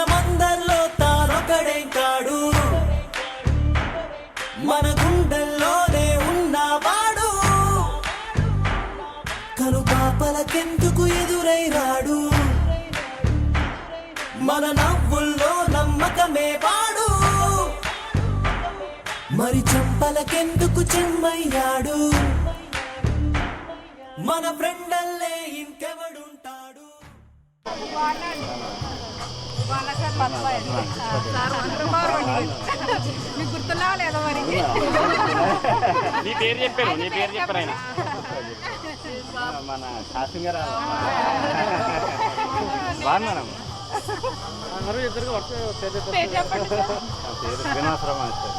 మనమందరిలో తానొకడే కాడు, మన గుండెల్లోనే ఉన్నవాడు, కను పాపలకెందుకు ఎదురై రాడు, మన నవ్వుల్లో నమ్మకమే వాడు, మరి చంపలకెందుకు చెమ్మయ్యాడు, మన ఫ్రెండల్లే ఇంకెవడుంటాడు. మీకు గుర్తున్నా లేదా మరి? నీ పేరు చెప్పారు, నీ పేరు చెప్పారు ఆయన మన శాస్త్రి గారు బాగున్నారమ్మ. అందరూ ఇద్దరు శ్రీనివాసరావు మాస్టర్.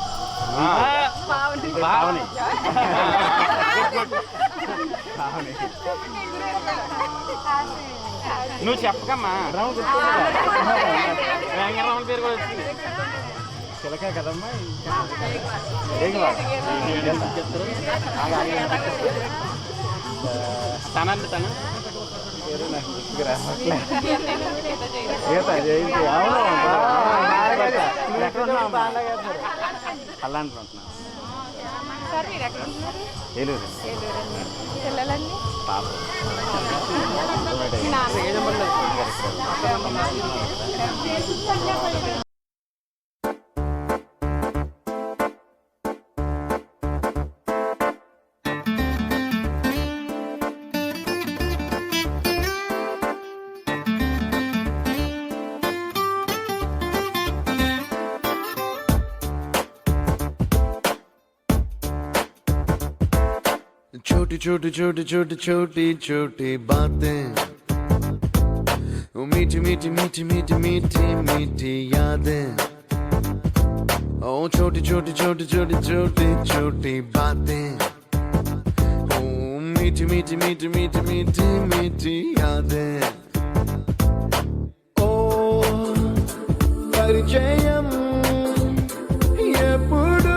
బావని నువ్వు చెప్పకమ్మా, వెంకటరామల పేరు కూడా వచ్చింది. చిలక కదమ్మా. తనండి తను పేరు నాకు గుర్తుకురా. అలా అంటున్నా. ఏలూరు పిల్లలండి పాప छोटी छोटी छोटी छोटी छोटी छोटी बातें, वो मीठी मीठी मीठी मीठी मीठी मीठी यादें, ओ छोटी छोटी छोटी छोटी छोटी छोटी बातें, ओ मीठी मीठी मीठी मीठी मीठी मीठी यादें, ओ परिचयम ఎప్పుడు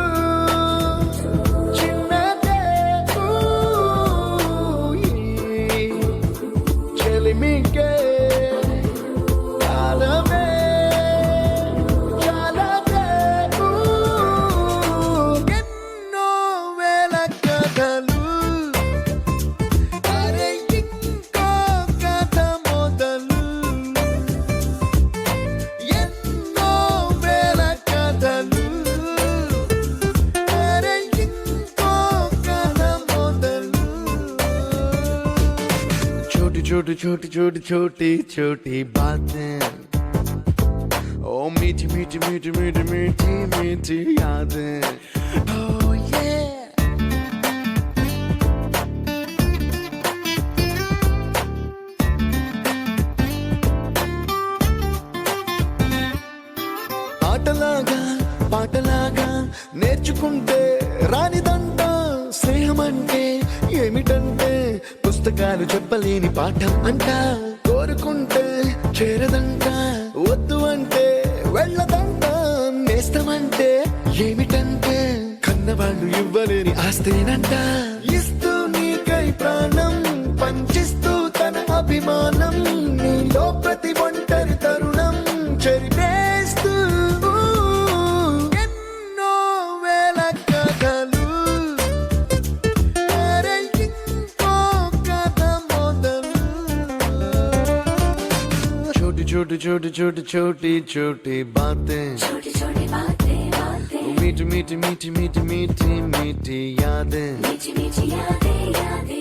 छोटी छोटी छोटी छोटी छोटी बातें, ओ मीठी मीठी मीठी मीठी मीठी मीठी यादें, oh yeah. ఆటలాగా పాటలాగా నేర్చుకుంటే రానిదంట స్నేహమంటే ఏమిటంటే, పుస్తకాలు చెప్పలేని పాఠం అంట, కోరుకుంటే చేరదంట, వద్దు అంటే వెళ్ళదంట, నేస్తమంటే ఏమిటంటే కన్నవాళ్ళు ఇవ్వలేని ఆస్తేనంట, ఇస్తూ నీకై ప్రాణం పంచిస్తూ తన అభిమానం, నీలో ప్రతి ఒంటరి తరుణం చెరిపేస్తూ ఎన్నో వేల కథలు. छोटी छोटी छोटी छोटी छोटी बातें, छोटी छोटी बातें मीठी मीठी मीठी मीठी मीठी मीठी यादें, मीठी मीठी यादें यादें।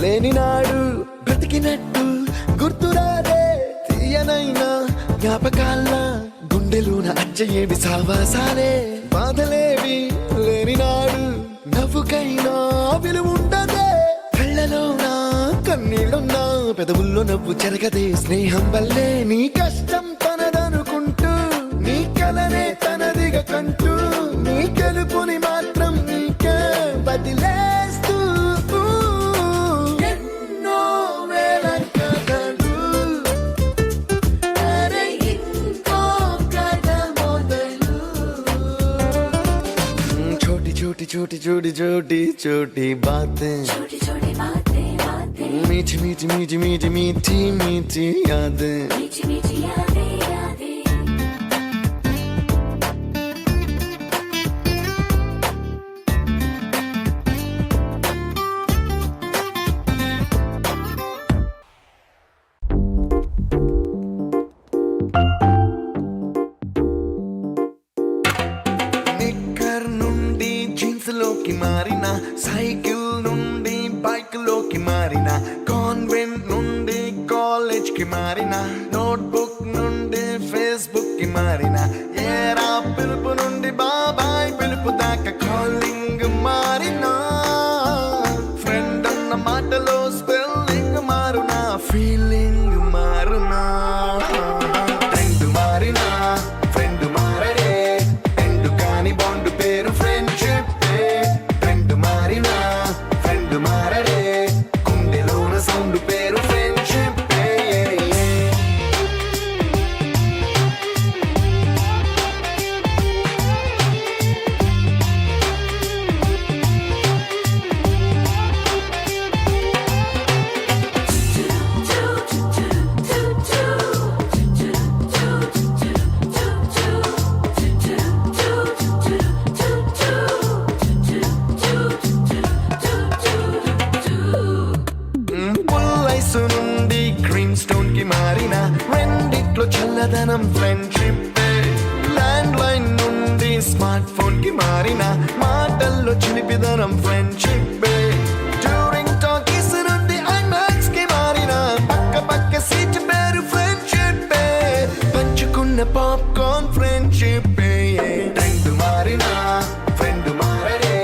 లేని నాడు బ్రతికినట్టు గుర్తురాదే తీయనైనా జ్ఞాపకాల గుండెలోన మధ్య ఏవి సావాసాలే బాధలేవి లేని నాడు నవ్వుకైనా విలువుండదే కళ్ళలోనా కన్నీళ్ళున్నా పెదవుల్లో నవ్వు చెరగదే స్నేహం వల్లే నీ కష్టం తనదనుకుంటూ నీ కలనే తనదిగా కంటూ నీ గెలుపుని మాత్రం నీకే బదిలేస్తూ ఎన్నో వేల కథలు అరే ఇంకో కథ మొదలు छोटी छोटी छोटी छोटी छोटी छोटी बातें छोटी छोटी बातें बातें मीठी मीठी मीठी मीठी मीठी मीठी यादें मीठी मीठी यादें यादें నిక్కర్ నుండి జీన్స్ లోకి మారిన సైకిల్ నుండి బైక్ లోకి మారిన కాన్వెంట్ నుండి కాలేజ్ కి మారిన నోట్బుక్ నుండి ఫేస్బుక్ కి మారిన ఏరా పిలుపు నుండి బాబాయ్ పిలుపు దాకా కాలింగ్ మారిన ఫ్రెండ్ అన్న మాటలో స్పెల్లింగ్ మారునా ఫీలింగ్ మారునా ట్రెండ్ మారినా ఫ్రెండ్ మారడే ఎండు కాని బాండ్ పేరు ఫ్రెండ్షిప్ ట్రెండ్ మారినా ఫ్రెండ్ మారడే కుండెలోన సౌండ్ పేరు ఫ్రెండ్షిప్ పుల్లైసు నుండి క్రీమ్ స్టోన్ కి మారిన రెండిట్లో చల్లదనం ఫ్రెండ్షిప్ ల్యాండ్ లైన్ నుండి స్మార్ట్ ఫోన్ కి మారిన మాటల్లో చిలిపిదనం ఫ్రెండ్షిప్ డ్యూరింగ్ టాకీస్ నుండి ఐమాక్స్ కి మారిన పక్క పక్క సీట్ పేరు ఫ్రెండ్షిప్ పంచుకున్న పాప్కార్న్ ఫ్రెండ్షిప్ ట్రెండ్ మారిన ఫ్రెండ్ మారడే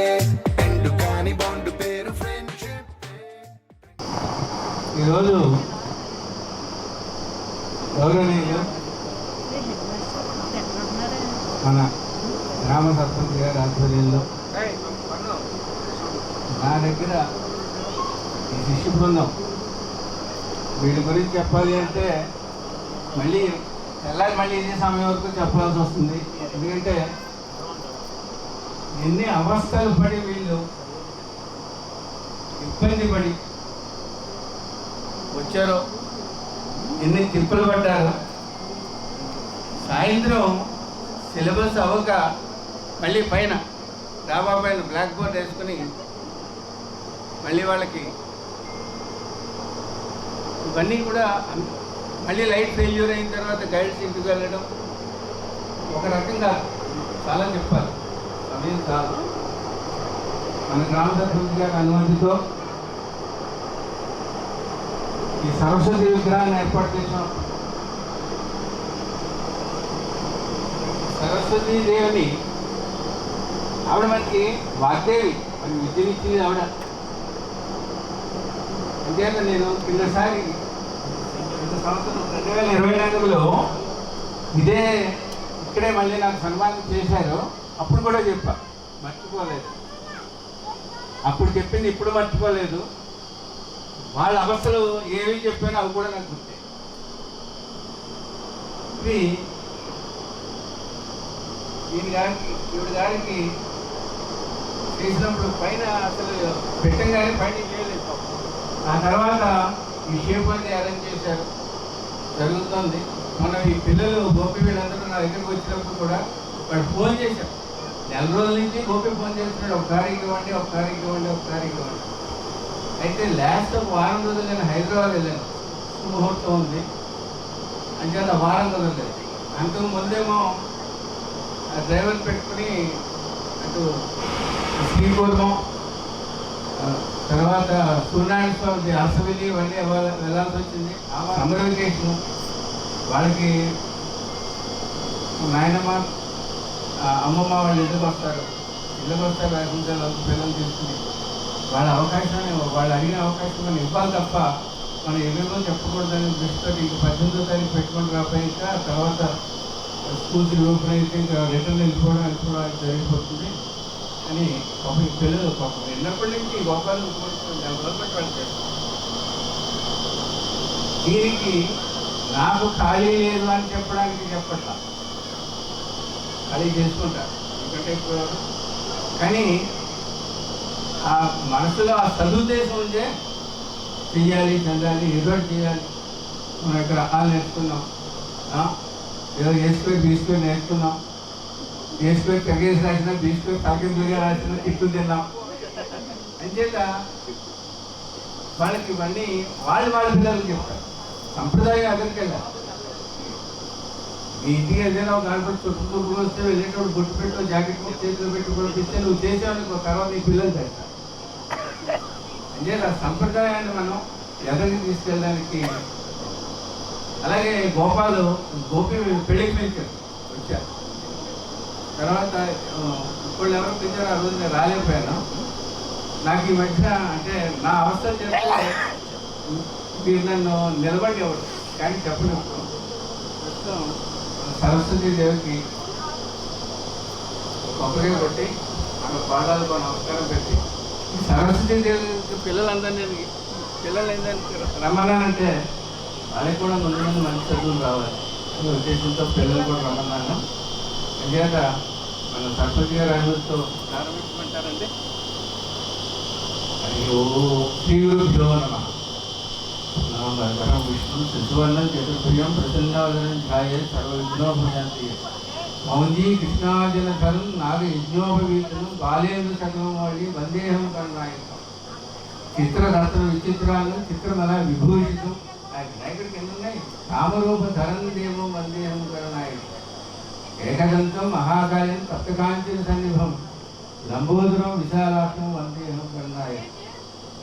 ఎండు కాని బాండ్ పేరు ఫ్రెండ్షిప్ ఈరోజు గౌరవనీయులు మన గ్రామ సర్పంచ్ గారి ఆధ్వర్యంలో నా దగ్గర ఈ శిష్య బృందం వీళ్ళ గురించి చెప్పాలి అంటే మళ్ళీ మళ్ళీ ఇదే సమయం వరకు చెప్పాల్సి వస్తుంది. ఎందుకంటే ఎన్ని అవస్థలు పడి వీళ్ళు ఇబ్బంది పడి వచ్చారో, ఎన్ని తిప్పులు పడ్డారో. సాయంత్రం సిలబస్ అవ్వక మళ్ళీ పైన డాబా పైన బ్లాక్ బోర్డ్ వేసుకుని మళ్ళీ వాళ్ళకి ఇవన్నీ కూడా మళ్ళీ లైట్ ఫెయిల్యూర్ అయిన తర్వాత గైడ్స్ ఇంటికి వెళ్ళడం ఒక రకంగా చాలా చెప్పాలి. సమయం చాలు. మన గ్రామ సర్పంచ్ గారి అనుమతితో ఈ సరస్వతి విగ్రహాన్ని ఏర్పాటు చేసాం. సరస్వతీ దేవిని ఆవిడ మనకి వాగ్దేవి, మనకి విద్యనిచ్చింది ఆవిడ. అంతేత నేను కిందసారి సంవత్సరం 2024లో ఇక్కడే మళ్ళీ నాకు సన్మానం చేశారు. అప్పుడు కూడా చెప్పా, మర్చిపోలేదు. అప్పుడు చెప్పింది ఇప్పుడు మర్చిపోలేదు. వాళ్ళ అవస్థలు ఏవి చెప్పానో అవి కూడా నాకు గుర్తే. ఈవిడ గారికి చేసినప్పుడు పైన అసలు పెట్టంగానే పైన చేయలేదు. ఆ తర్వాత ఈ షేప్ అనేది అరేంజ్ చేశారు, జరుగుతుంది. మనం ఈ పిల్లలు గోపి వీళ్ళందరూ నా దగ్గరికి వచ్చినప్పుడు కూడా వాడు ఫోన్ చేశారు. 4 రోజుల నుంచి గోపి ఫోన్ చేస్తున్నాడు, ఒక తారీఖు ఇవ్వండి, ఒక తారీఖు ఇవ్వండి, ఒక తారీఖు ఇవ్వండి. అయితే లాస్ట్ ఒక వారం రోజులు నేను హైదరాబాద్ వెళ్ళాను. ముహూర్తం ఉంది అంచేత వారం రోజులు లేదు. అంతకు ముందేమో డ్రైవర్ పెట్టుకుని అటు శ్రీకూర్మం, తర్వాత సూర్యనారాయణ స్వామి అసవిలి ఇవన్నీ వెళ్ళాల్సి వచ్చింది. సమ్మర్ వెకేషన్ వాళ్ళకి నాయనమ్మ అమ్మమ్మ వాళ్ళు ఇళ్ళకి వస్తారు లేకుంటే పిల్లలు తీసుకుని వాళ్ళ అవకాశాన్ని వాళ్ళు అడిగిన అవకాశం మనం ఇవ్వాలి తప్ప మనం ఏమేమో చెప్పకూడదని దృష్టితో ఇంక 18వ తారీఖు పెట్టుకుని రాబోయి ఇంకా తర్వాత స్కూల్స్ ఓపెన్ అయితే ఇంకా రిటర్న్ వెళ్ళిపోవడం జరిగిపోతుంది అని పాపం ఈ పిల్లలు పాపం విన్నప్పటి నుంచి గోపాలను డెవలప్మెంట్ వాళ్ళు చేస్తారు. దీనికి నాకు ఖాళీ లేదు అని చెప్పడానికి చెప్పట్లా, ఖాళీ చేసుకుంటారు ఎందుకంటే ఇప్పుడు కానీ ఆ మనసులో ఆ సదుద్దేశం ఉంటే చెయ్యాలి చెందాలి ఏదో చేయాలి. మనం ఇక్కడ రకాలు నేర్చుకున్నాం, ఏదో A² B² నేర్చుకున్నాం, A² తగ్గేసి రాసిన B² తగ్గిందుగా రాసిన ఇట్లు తిన్నాం. అంచేత వాళ్ళకి ఇవన్నీ వాళ్ళ పిల్లలకి చెప్తారు. సంప్రదాయం ఎక్కడికి వెళ్ళాలి. మీ ఇంటికి ఏదైనా ఒక గడపడి చుట్టూ వస్తే వెళ్ళేటప్పుడు బొట్టు పెట్టు జాకెట్ చేతిలో పెట్టుకోవడం ఇస్తే నువ్వు చేసావు తర్వాత నీ పిల్లలు చేస్తారు. అంటే ఆ సంప్రదాయాన్ని మనం ఎదరికి తీసుకెళ్ళడానికి. అలాగే గోపి పెళ్ళికి పిలిచారు, వచ్చారు. తర్వాత ఇప్పుడు ఎవరు పిలిచారు ఆ రోజు నేను రాలేకపోయాను. నాకు ఈ మధ్య అంటే నా అవస్థ చెప్తే మీరు నన్ను నిలబడేవాడు కానీ చెప్పినప్పుడు ప్రస్తుతం సరస్వతీ దేవికి కొబ్బరిగా కొట్టి ఆమె పాదాలకు నమస్కారం పెట్టి ఈ సరస్వతీ దేవి పిల్లలందరినీ ఏంటంటే రమ్మన్నానంటే వాళ్ళకి కూడా ముందు మంచి చదువులు రావాలి అనే ఉద్దేశంతో పిల్లలు కూడా రమ్మన్నాను. అంచేత మన సరస్వతి గారి అనుమతితో ప్రారంభించమంటారండి. అది శ్రీ గురుభ్యో నమః. విష్ణు శిశువర్ణం చతుర్భుజం ప్రసన్నావదనం ఛాయే సర్వవిఘ్నోపశాంతి మౌంజీ కృష్ణార్జునధరం నాగయజ్ఞోపవీతనం బాలేంద్ర చక్రమౌళి వందేహం కరుణాయుతం చిత్రరత్న విచిత్రాలను చిత్రమల విభూషితం. ఆ వినాయకుడికి ఎన్ని ఉన్నాయి? కామరూప ధరం దేవం వందేహం కరుణాయుతం ఏకదంతం మహాకాయం తప్తకాంచన సన్నిభం లంబోదరం విశాలాక్షం వందేహం కరుణాయుతం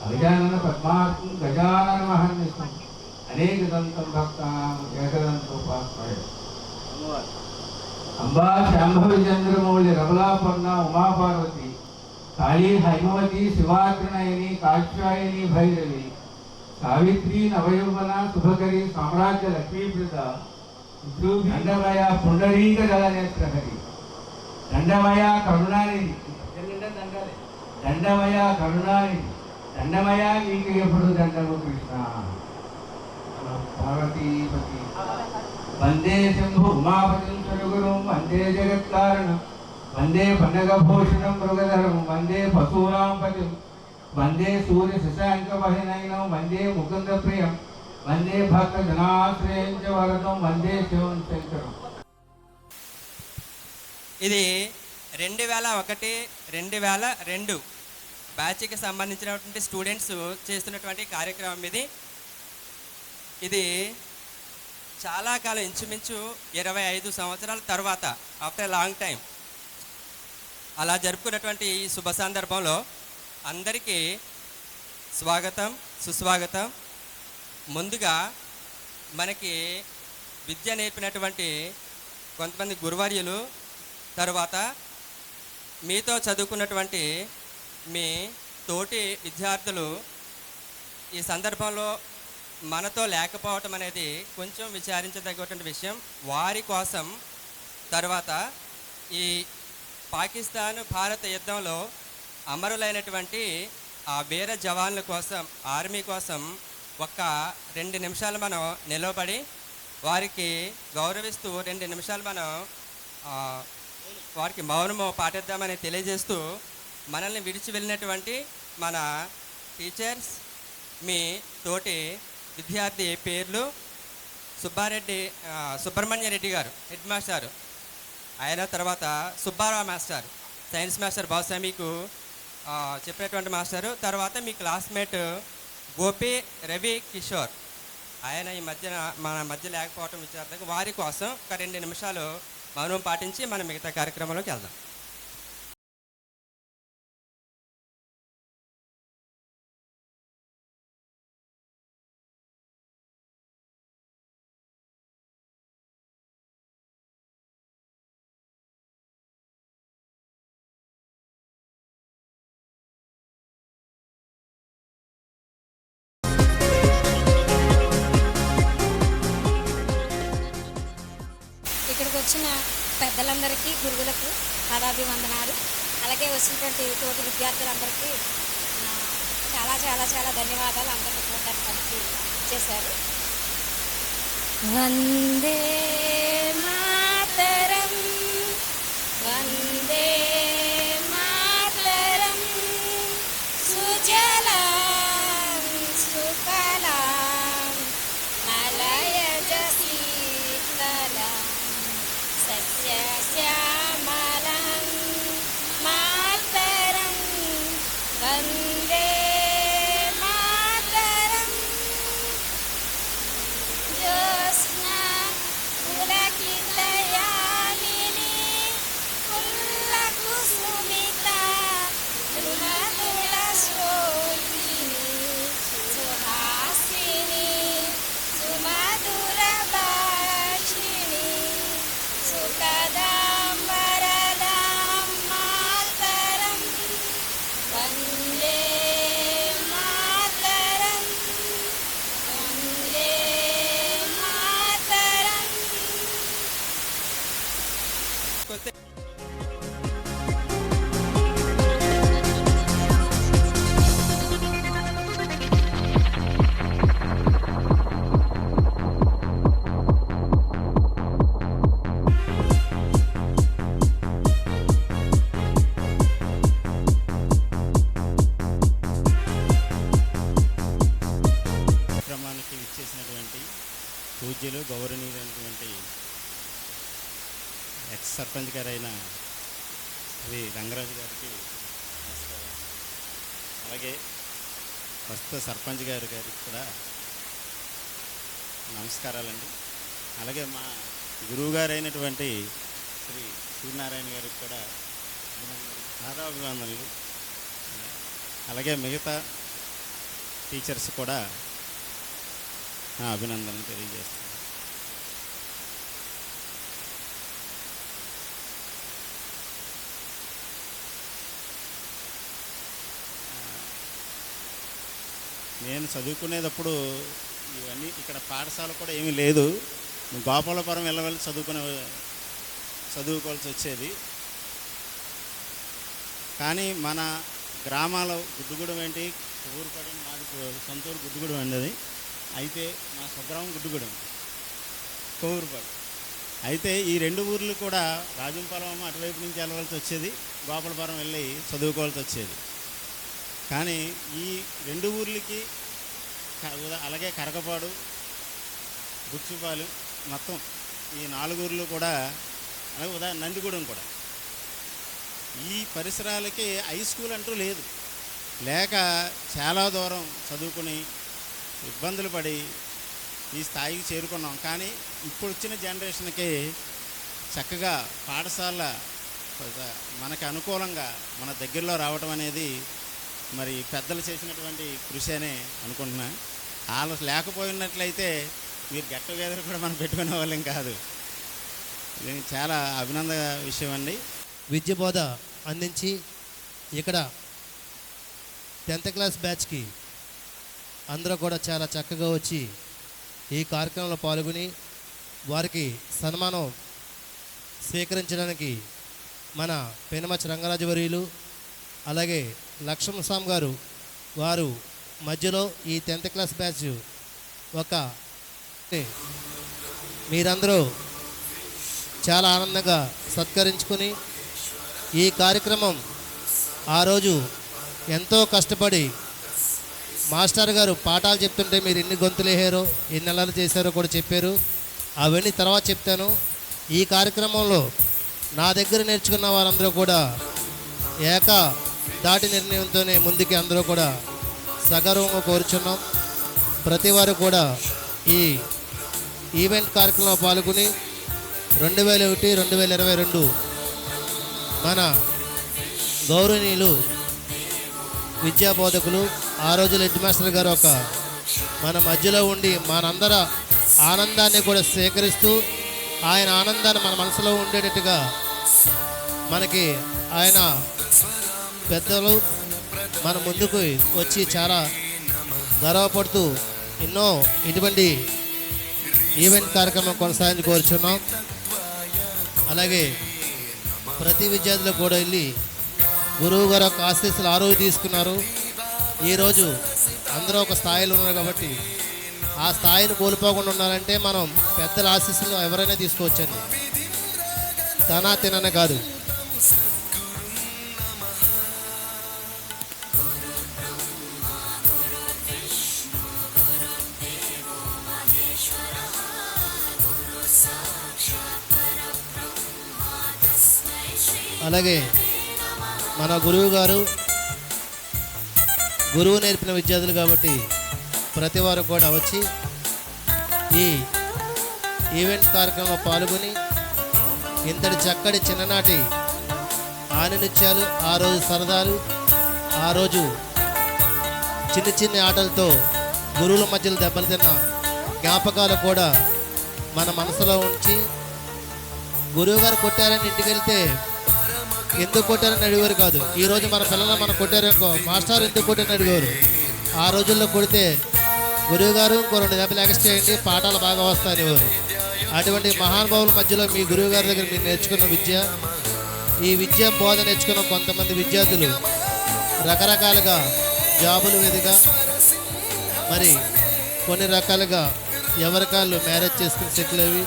అగజానన పద్మార్కం గజానన మహర్నిశం అనేకదంతం భక్తానాం ఏకదంతోపాస్మయ. అంబా శాంభవి చంద్రమౌళి రమలాపర్ణ ఉమాపార్వతి కాళీ హైమవతి శివాగ్రనయని కాత్యాయని భైరవి సావిత్రి నవయౌవన శుభకరి సామ్రాజ్య లక్ష్మీప్రద దండమయ పుండరీక జలనేత్రహరి దండమయ కరుణానిధి దండమయ కరుణానిధి దండమయ నీకు ఎప్పుడు దండము కృష్ణ. పార్వతీపతి వందే శంభు ఉమాపతిం సరుగురం వందే జగత్కారణం వందే పండగభూషణం మృగధరం వందే పశూనాం పతిం వందే సూర్య శశాంక వహినైనం వందే ముకుంద ప్రియం వందే భక్త జనాశ్రయం చ వరదం వందే శివం శంకరం. ఇది 2001 2002 బ్యాచ్కి సంబంధించినటువంటి స్టూడెంట్స్ చేస్తున్నటువంటి కార్యక్రమం ఇది చాలా కాలం ఇంచుమించు 25 సంవత్సరాల తర్వాత ఆఫ్టర్ లాంగ్ టైం అలా జరుపుకున్నటువంటి ఈ శుభ సందర్భంలో అందరికీ స్వాగతం సుస్వాగతం. ముందుగా మనకి విద్య నేర్పినటువంటి కొంతమంది గురువర్యులు, తర్వాత మీతో చదువుకున్నటువంటి మీ తోటి విద్యార్థులు ఈ సందర్భంలో మనతో లేకపోవటం అనేది కొంచెం విచారించదగ్గటువంటి విషయం. వారి కోసం తర్వాత ఈ పాకిస్తాన్ భారత యుద్ధంలో అమరులైనటువంటి ఆ వీర జవాన్ల కోసం, ఆర్మీ కోసం ఒక్క 2 నిమిషాలు మనం నిలబడి వారికి గౌరవిస్తూ 2 నిమిషాలు మనం వారికి మౌనము పాటిద్దామని తెలియజేస్తూ మనల్ని విడిచి వెళ్ళినటువంటి మన టీచర్స్, మీ తోటి విద్యార్థి పేర్లు సుబ్రహ్మణ్య రెడ్డి గారు హెడ్ మాస్టర్, ఆయన తర్వాత సుబ్బారావు మాస్టర్ సైన్స్ మాస్టర్, బహుశా మీకు చెప్పినటువంటి మాస్టరు, తర్వాత మీ క్లాస్మేట్ గోపి రవి కిషోర్, ఆయన ఈ మధ్యన మన మధ్య లేకపోవటం విచారణ. వారి కోసం ఒక 2 నిమిషాలు మౌనం పాటించి మనం మిగతా కార్యక్రమంలోకి వెళ్దాం. వచ్చిన పెద్దలందరికీ, గురువులకు పాదాభివందనాలు. అలాగే వచ్చినటువంటి తోటి విద్యార్థులందరికీ చాలా చాలా చాలా ధన్యవాదాలు. అందరినీ చూడడానికి చేశారు. వందే మాతరం, వందే మాతరం, సుజలాం సుఫలాం మలయజ శీతలాం సస్యశ్యామలాం మాతరం, వందే మాతరం. జ్యోత్స్నా పులకితయామినీ పుల్లకుసుమిత మృదుల శోభినీ సుహాసినీ సుమధుర భాషిణీ సుఖదాం వరదాం మాతరం, వందే మాతరం, వందే మాతరం. కొత్త కార్యక్రమానికి ఇచ్చేసినటువంటి పూజ్యులు గౌరవనీయులైనటువంటి ఎక్స్ సర్పంచ్ గారైన శ్రీ రంగరాజు గారికి నమస్కారం. అలాగే ప్రస్తుత సర్పంచ్ గారికి కూడా నమస్కారాలండి. అలాగే మా గురువు గారైనటువంటి శ్రీ సూర్యనారాయణ గారికి కూడా పాదాభివందనలు. అలాగే మిగతా టీచర్స్ కూడా నా అభినందనలు తెలియజేస్తున్నాను. నేను చదువుకునేటప్పుడు ఇవన్నీ ఇక్కడ పాఠశాల కూడా ఏమీ లేదు. గోపాలపురం వెళ్ళవెళ్ళి చదువుకోవాల్సి వచ్చేది. కానీ మన గ్రామాల గుడ్డుగూడెం ఏంటి, ఊరుపడి మాది సొంతూరు గుడ్డుగూడెం అండి. అది అయితే మా స్వగ్రామం గుడ్డుగూడెం, కోవూరుపాడు. అయితే ఈ రెండు ఊర్లు కూడా రాజంపాలెం అటువైపు నుంచి వెళ్ళవలసి వచ్చేది, గోపాలపురం వెళ్ళి చదువుకోవాల్సి వచ్చేది. కానీ ఈ రెండు ఊర్లకి అలాగే కరకపాడు, గుచ్చుపాలెం మొత్తం ఈ 4 ఊర్లు కూడా, అలాగే నందిగూడెం కూడా, ఈ పరిసరాలకి హై స్కూల్ అంటూ లేదు. లేక చాలా దూరం చదువుకుని ఇబ్బందులు పడి ఈ స్థాయికి చేరుకున్నాం. కానీ ఇప్పుడు వచ్చిన జనరేషన్కి చక్కగా పాఠశాల మనకు అనుకూలంగా మన దగ్గరలో రావటం అనేది మరి పెద్దలు చేసినటువంటి కృషి అనే అనుకుంటున్నా. వాళ్ళు లేకపోయినట్లయితే మీరు గెట్ టుగెదర్ కూడా మనం పెట్టుకునే వాళ్ళం కాదు. ఇది చాలా అభినందన విషయం అండి. విద్య బోధ అందించి ఇక్కడ 10th క్లాస్ బ్యాచ్కి అందరూ కూడా చాలా చక్కగా వచ్చి ఈ కార్యక్రమంలో పాల్గొని వారికి సన్మానం స్వీకరించడానికి మన పెనుమచ్చ రంగరాజు వర్యులు అలాగే లక్ష్మణస్వామి గారు వారు మధ్యలో ఈ 10th క్లాస్ బ్యాచ్ ఒక మీరందరూ చాలా ఆనందంగా సత్కరించుకుని ఈ కార్యక్రమం ఆ రోజు ఎంతో కష్టపడి మాస్టర్ గారు పాఠాలు చెప్తుంటే మీరు ఎన్ని గొంతులు వేసారో ఎన్ని నెలలు చేశారో కూడా చెప్పారు. అవన్నీ తర్వాత చెప్తాను. ఈ కార్యక్రమంలో నా దగ్గర నేర్చుకున్న వారందరూ కూడా దాటి నిర్ణయంతోనే ముందుకి అందరూ కూడా సగర్వంగా కోరుచున్నాం. ప్రతి వారు కూడా ఈ ఈవెంట్ కార్యక్రమంలో పాల్గొని 2001-2022 మన గౌరవనీయులు విద్యా బోధకులు ఆ రోజుల హెడ్ మాస్టర్ గారు మన మధ్యలో ఉండి మనందరి ఆనందాన్ని కూడా సేకరిస్తూ ఆయన ఆనందాన్ని మన మనసులో ఉండేటట్టుగా మనకి ఆయన పెద్దలు మన ముందుకు వచ్చి చాలా గర్వపడుతూ ఎన్నో ఇటువంటి ఈవెంట్ కార్యక్రమం కొనసాగించి కోరుచున్నాం. అలాగే ప్రతి విద్యార్థులకు కూడా వెళ్ళి గురువు గారు యొక్క ఆశీస్సులు ఆ రోజు తీసుకున్నారు. ఈరోజు అందరూ ఒక స్థాయిలో ఉన్నారు కాబట్టి ఆ స్థాయిని కోల్పోకుండా ఉండాలంటే మనం పెద్దల ఆశీస్సులు ఎవరైనా తీసుకోవచ్చండి, తనా తిననే కాదు. అలాగే మన గురువు గారు గురువు నేర్పిన విద్యార్థులు కాబట్టి ప్రతి వారు కూడా వచ్చి ఈ ఈవెంట్ కార్యక్రమంలో పాల్గొని ఇంతటి చక్కటి చిన్ననాటి ఆణినృత్యాలు, ఆ రోజు సరదాలు, ఆ రోజు చిన్న చిన్న ఆటలతో గురువుల మధ్యలో దెబ్బలు తిన్న జ్ఞాపకాలు కూడా మన మనసులో ఉంచి, గురువు గారు కొట్టారని ఇంటికి వెళ్తే ఎందుకు కొట్టారని అడిగేవారు కాదు. ఈరోజు మన పిల్లలు మనం కొట్టారనుకో, మాస్టర్ ఎందుకు కొట్టారని అడిగేవారు. ఆ రోజుల్లో కొడితే గురువు గారు ఇంకో 2 దెబ్బలు ఎక్స్ట్రా చేయండి, పాఠాలు బాగా వస్తాయనేవారు. అటువంటి మహానుభావుల మధ్యలో మీ గురువు గారి దగ్గర మీరు నేర్చుకున్న విద్య, ఈ విద్య బోధ నేర్చుకున్న కొంతమంది విద్యార్థులు రకరకాలుగా జాబులు మీదుగా, మరి కొన్ని రకాలుగా ఎవరికాళ్ళు మ్యారేజ్ చేసుకుని సెటిల్ అవి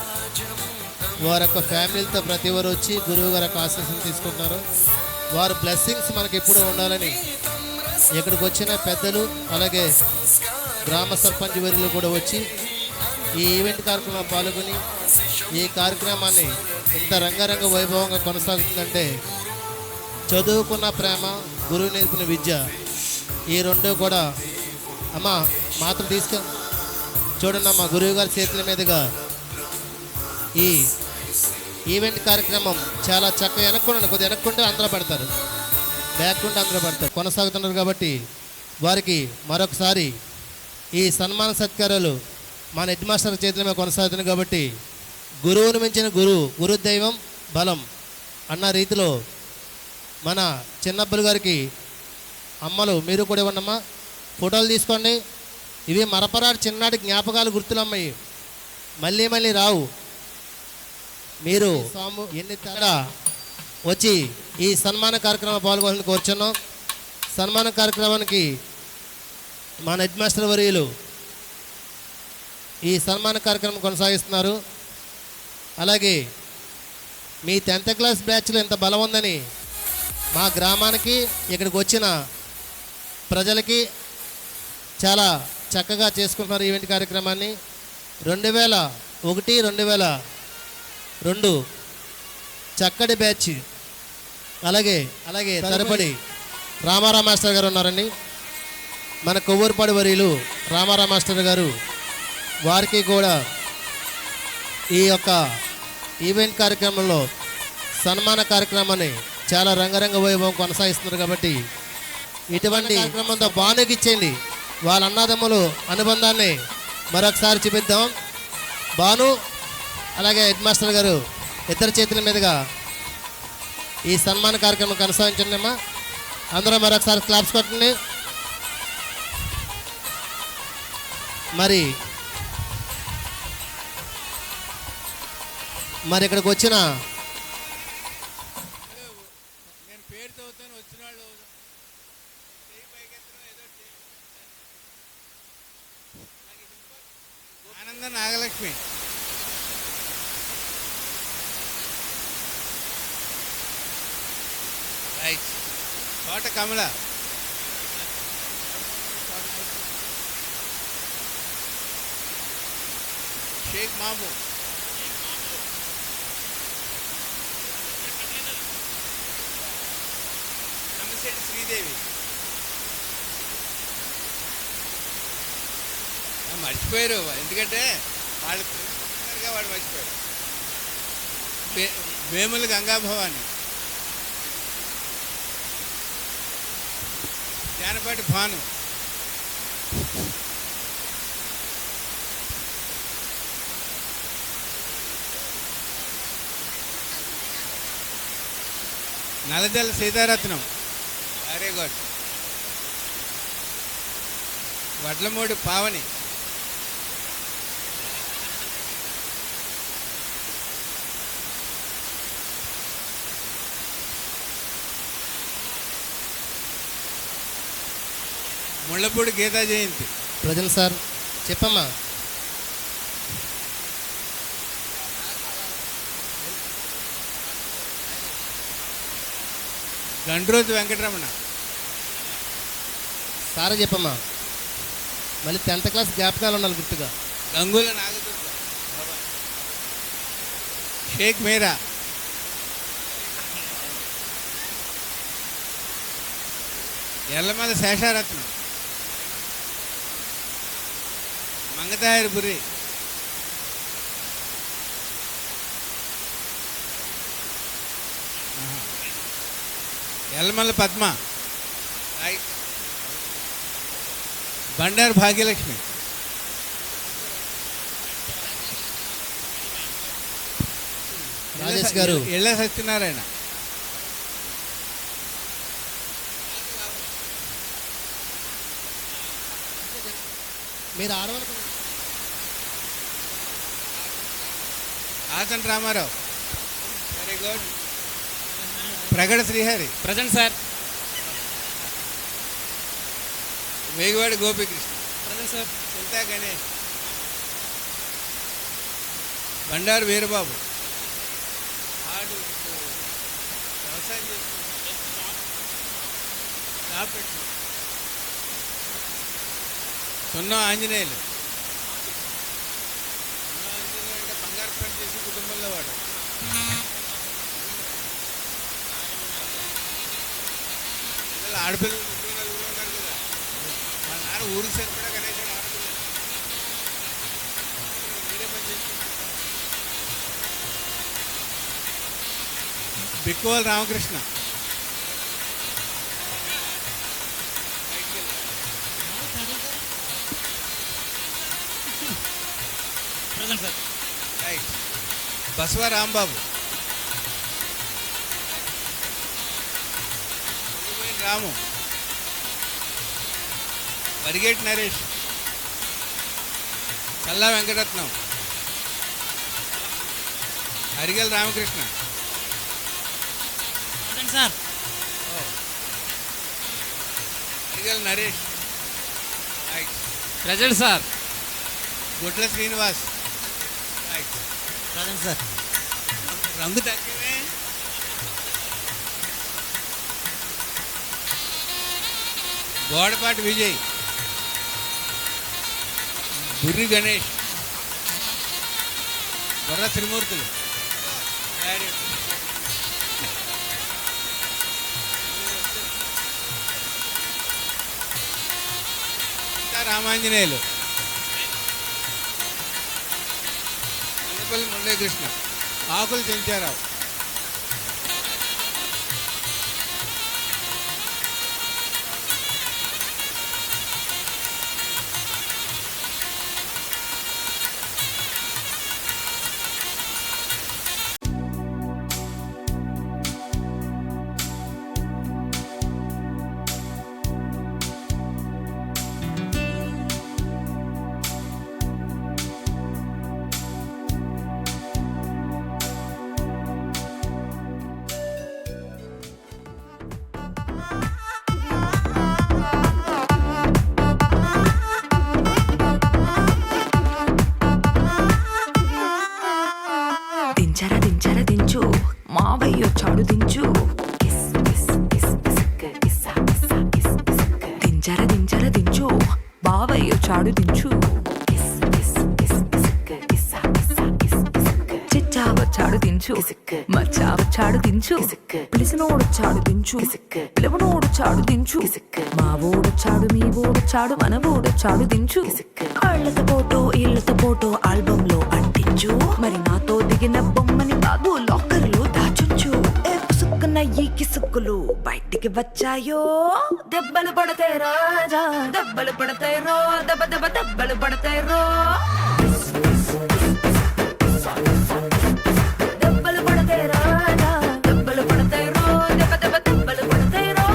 వారి యొక్క ఫ్యామిలీలతో ప్రతి వారు వచ్చి గురువు గారి యొక్క ఆశీస్సులు తీసుకుంటున్నారు. వారి బ్లెస్సింగ్స్ మనకి ఎప్పుడూ ఉండాలని ఇక్కడికి వచ్చిన పెద్దలు, అలాగే గ్రామ సర్పంచ్ వర్యులు కూడా వచ్చి ఈ ఈవెంట్ కార్యక్రమంలో పాల్గొని ఈ కార్యక్రమాన్ని ఇంత రంగరంగ వైభవంగా కొనసాగుతుందంటే చదువుకున్న ప్రేమ, గురువు నేర్పిన విద్య, ఈ రెండు కూడా. అమ్మ మాత్రం చూడండి అమ్మ, గురువు గారి చేతుల మీదుగా ఈ ఈవెంట్ కార్యక్రమం చాలా చక్కగా వెనక్కుండి, కొద్దిగా వెనక్కుంటే అందరూ పడతారు, బ్యాక్ ఉంటే అందరూ పడతారు, కొనసాగుతున్నారు కాబట్టి వారికి మరొకసారి ఈ సన్మాన సత్కారాలు మన హెడ్ మాస్టర్ చేతుల మీద కొనసాగుతున్నాయి కాబట్టి గురువును మించిన గురుదైవం బలం అన్న రీతిలో మన చిన్నబ్బులు గారికి అమ్మలు మీరు కూడా ఇవ్వండమ్మా, ఫోటోలు తీసుకోండి. ఇవి మరపరాడు చిన్ననాటి జ్ఞాపకాలు, గుర్తులమ్మాయి, మళ్ళీ మళ్ళీ రావు. మీరు ఎన్ని తేడా వచ్చి ఈ సన్మాన కార్యక్రమం పాల్గొనాలని కోరుచున్నాం. సన్మాన కార్యక్రమానికి మన హెడ్ మాస్టర్ వర్యులు ఈ సన్మాన కార్యక్రమం కొనసాగిస్తున్నారు. అలాగే మీ 10th క్లాస్ బ్యాచ్లో ఎంత బలం ఉందని మా గ్రామానికి ఇక్కడికి వచ్చిన ప్రజలకి చాలా చక్కగా చేసుకుంటున్నారు ఈవెంట్ కార్యక్రమాన్ని. 2001, 2002 చక్కటి బ్యాచ్. అలాగే తరబడి రామారావు మాస్టర్ గారు ఉన్నారండి, మన కొవ్వూరుపాడు వర్యులు రామారావు మాస్టర్ గారు. వారికి కూడా ఈ యొక్క ఈవెంట్ కార్యక్రమంలో సన్మాన కార్యక్రమాన్ని చాలా రంగరంగ వైభవం కొనసాగిస్తున్నారు కాబట్టి ఇటువంటి కార్యక్రమంతో బానుకి ఇచ్చేయండి. వాళ్ళ అన్నదమ్ములు అనుబంధాన్ని మరొకసారి చూపిద్దాం. బాను అలాగే హెడ్ మాస్టర్ గారు ఇద్దరు చేతుల మీదుగా ఈ సన్మాన కార్యక్రమం కొనసాగించండి అమ్మా. అందరూ మరొకసారి క్లాప్స్ కొట్టండి. మరి ఇక్కడికి వచ్చిన నేను పేరుతో వచ్చిన వాళ్ళు ఆనంద నాగలక్ష్మి, రైట్, తోట కమల, షేక్ మాము, నమ్మశెట్టి శ్రీదేవి. మర్చిపోయారు ఎందుకంటే వాళ్ళు వాడు మర్చిపోయారు. Vemula Gangabhavani, Janapati Bhanu, Nallajalla Sitaratnam, very good, Vadlamudi Pavani, Mullapudi Geetha Jayanthi. Present sir. చెప్పమ్మా. గండ్రోజు వెంకటరమణ. సారా చెప్పమ్మా. మళ్ళీ 10th క్లాస్ జ్ఞాపకాలు ఉండాలి గుర్తుగా. గంగుల నాగదుర్గ. షేక్ మీరా. ఎర్లమల శేషారత్నం. మంగతాయర్ బురి. ఎల్లమల్ల పద్మ. రైట్. బండారు భాగ్యలక్ష్మి. రాజేష్ గారు. ఇళ్ళ సత్యనారాయణ. మీరు ఆడవాళ్ళు. Achanta Ramarao. Very good. Pragada Srihari. Present sir. Vegivadi Gopikrishna. Present sir. Chinta Ganesh. Bandaru Veerababu. ఆడు వ్యవసాయం చేస్తున్నాడు. సున్నా ఆంజనేయులు. సున్నా ఆంజనేయులు అంటే బంగారు పని చేసి కుటుంబంలో వాడు. పిల్లలు ఆడపిల్లలు 34 ఉన్నారు కదా, మా నాన్న ఊరికి సరిపడా కనీసం ఆడపిల్లలు మీరే పని చేసుకుంటారు. Bikkuval Ramakrishna. Right. Baswa Rambabu. Ramu. Varigeti Naresh. Challa Venkataratnam. Harigal Ramakrishna. Sir. Harigal Naresh. Right. Present sir. Gutla Srinivas. Right. Present sir. రంగు తగ్గివే. బోడపాటి విజయ్. బుర్రి గణేష్. బొర్ర త్రిమూర్తులు. రామాంజనేయులు. మురళీకృష్ణ. ఆకులు చెంచారావు. మావయ్యొచ్చాడు దించు. దించర దించు, బావయ్యొచ్చాడు దించు. చిచ్చా వచ్చాడు దించు, మచ్చా వచ్చాడు దించు. పిలిసినోడొచ్చాడు దించు, పిలవనోడొచ్చాడు దించు. మా ఓడొచ్చాడు, మీ ఓడొచ్చాడు, మన ఓడొచ్చాడు దించు. కాళ్ళతో ఫోటో ఇళ్లతో ఫోటో ఆల్బమ్ లో అంటించు. మరి నాతో దిగిన బొమ్మని బాబు లాకర్ లో దాచుంచు. సుక్కున ఈ కిసుక్కులు బయటికి వచ్చాయో. దెబ్బలు పడతాయి రాజా, దెబ్బలు పడతాయి రో, దెబ్బ దెబ్బ దెబ్బలు పడతాయి రో. దెబ్బలు పడతాయి రాజా, దెబ్బలు పడతాయి రో, దెబ్బ దెబ్బ దెబ్బలు పడతాయి రో.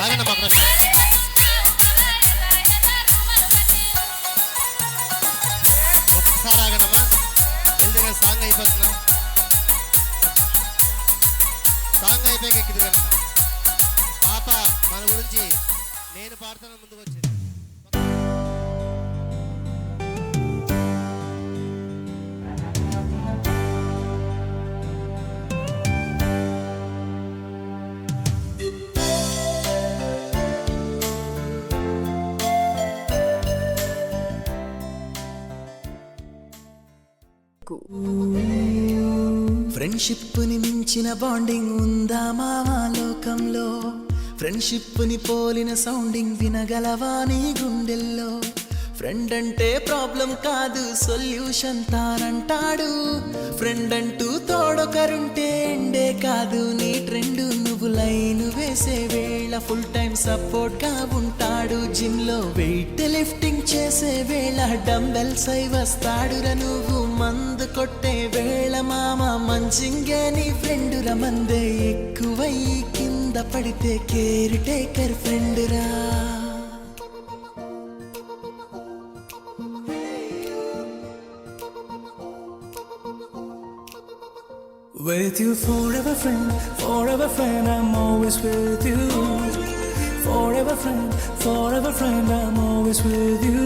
ఆగండి అమ్మా, అక్కడ ఒక్కసారి ఆగండమ్మా. ఎందుకంటే సాంగ్ అయిపోతుందా? సాంగ్ అయిపోయాక ఎక్కింది కదమ్మా. పాప మన గురించి నేను పాడుతున్న ముందుకు వచ్చింది. ఫ్రెండ్షిప్ ని మించిన బాండింగ్ ఉందా మావా లోకంలో? ఫ్రెండ్షిప్ ని పోలిన సౌండింగ్ వినగలవా నీ గుండెల్లో? ఫ్రెండ్ అంటే ప్రాబ్లం కాదు సొల్యూషన్ తానంటాడు. ఫ్రెండ్ అంటూ తోడొకరుంటే ఎండే కాదు నీ ట్రెండ్. నువ్వు లైన్ వేసే వేళ ఫుల్ టైం సపోర్ట్ గా ఉంటాడు. జిమ్ లో వెయిట్ లిఫ్టింగ్ చేసే వేళ డంబెల్స్ అయి వస్తాడురా. నువ్వు మందు కొట్టే వేళ మామ మంచింగే నీ ఫ్రెండ్ రా. మందే ఎక్కువై కింద పడితే కేర్ టేకర్ ఫ్రెండ్ రా. With you forever friend, I'm always with you. Forever friend, I'm always with you.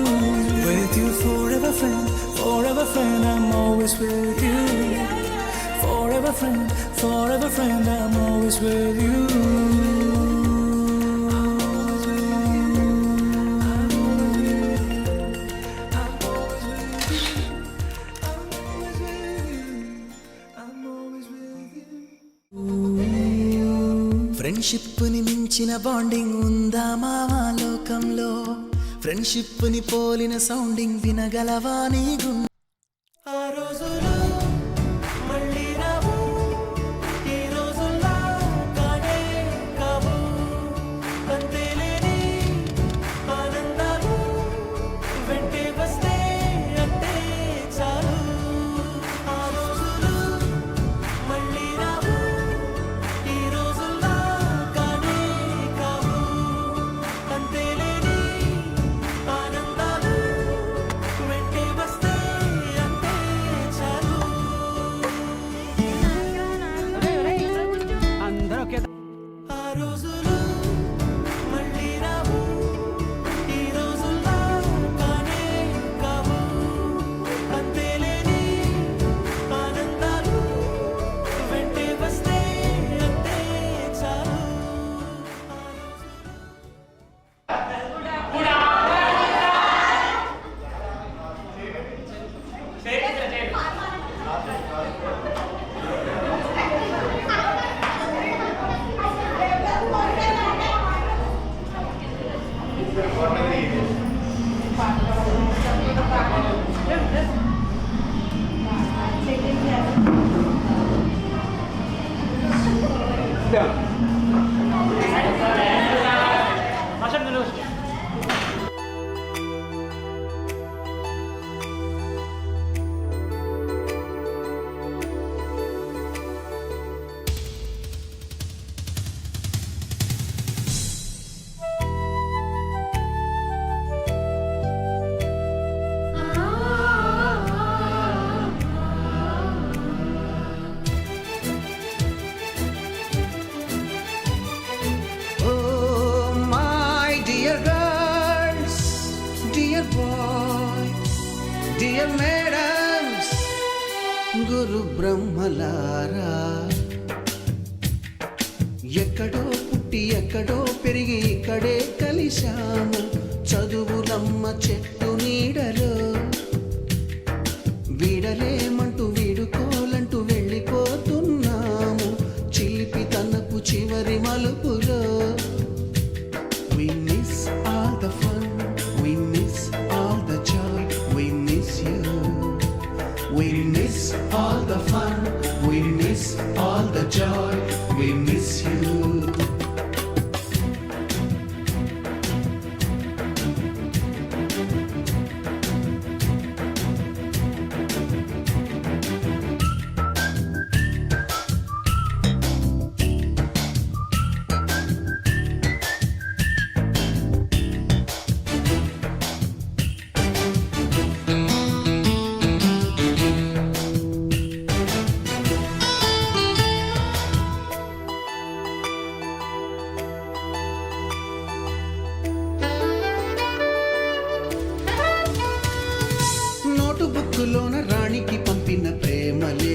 With you forever friend, I'm always with you. Forever friend, I'm always with you. Friendship ని మించిన bonding ఉందా మావా లోకంలో? Friendship ని పోలిన sounding వినగలవా నీ గుండె? ఆ రోజులు మళ్ళీ రావు, ఈ రోజుల్లా కానే కావు. అంతేలేని ఆనందాలు వెంటే వస్తే అంతే చాలు. ఆ రోజులు మళ్ళీ రావు, ఈ రోజుల్లా కానే కావు. అంతేలేని ఆనందాలు వెంటే వస్తే అంతే చాలు. ఆ రోజులు మళ్ళీ రావు, ఈ రోజుల్లా కానే కావు. అంతేలేని ఆనందాలు వెంటే వస్తే అంతే చాలు. Oh, my dear girls, dear boys, dear madams, గురు బ్రహ్మలారా, ఎక్కడో పుట్టి ఎక్కడో పెరిగి ఇక్కడే కలిశాము. చదువులమ్మ చెట్టు నీడలో వీడలేమంటూ వీడుకోలంటూ వెళ్ళిపోతున్నాము. చిలిపి తనపు చివరి మలుపులో we miss all the fun, we miss all the joy, we miss you. We miss all the fun, we miss all the joy, we miss you.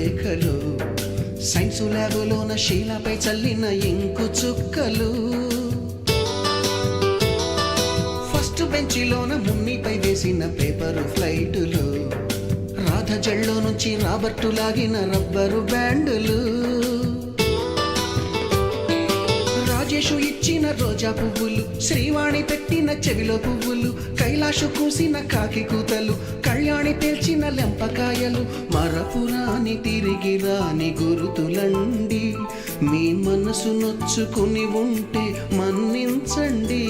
రేఖలు, సైన్సు ల్యాబులోన శీలపై చల్లిన ఇంకు చుక్కలు, ఫస్ట్ బెంచిలోన మున్నిపై వేసిన పేపరు ఫ్లైటులు, రాధ జల్లో నుంచి రాబర్టు లాగిన rubber బ్యాండులు, Rajesh ఇచ్చిన రోజా పువ్వులు, శ్రీవాణి పెట్టిన చెవిలో పువ్వులు, కైలాషు కూసిన కాకి కూతలు, కళ్యాణి పేల్చిన లెంపకాయలు, మరపురాని తిరిగి రాని గురుతులండి. మీ మనసు నొచ్చుకుని ఉంటే మన్నించండి.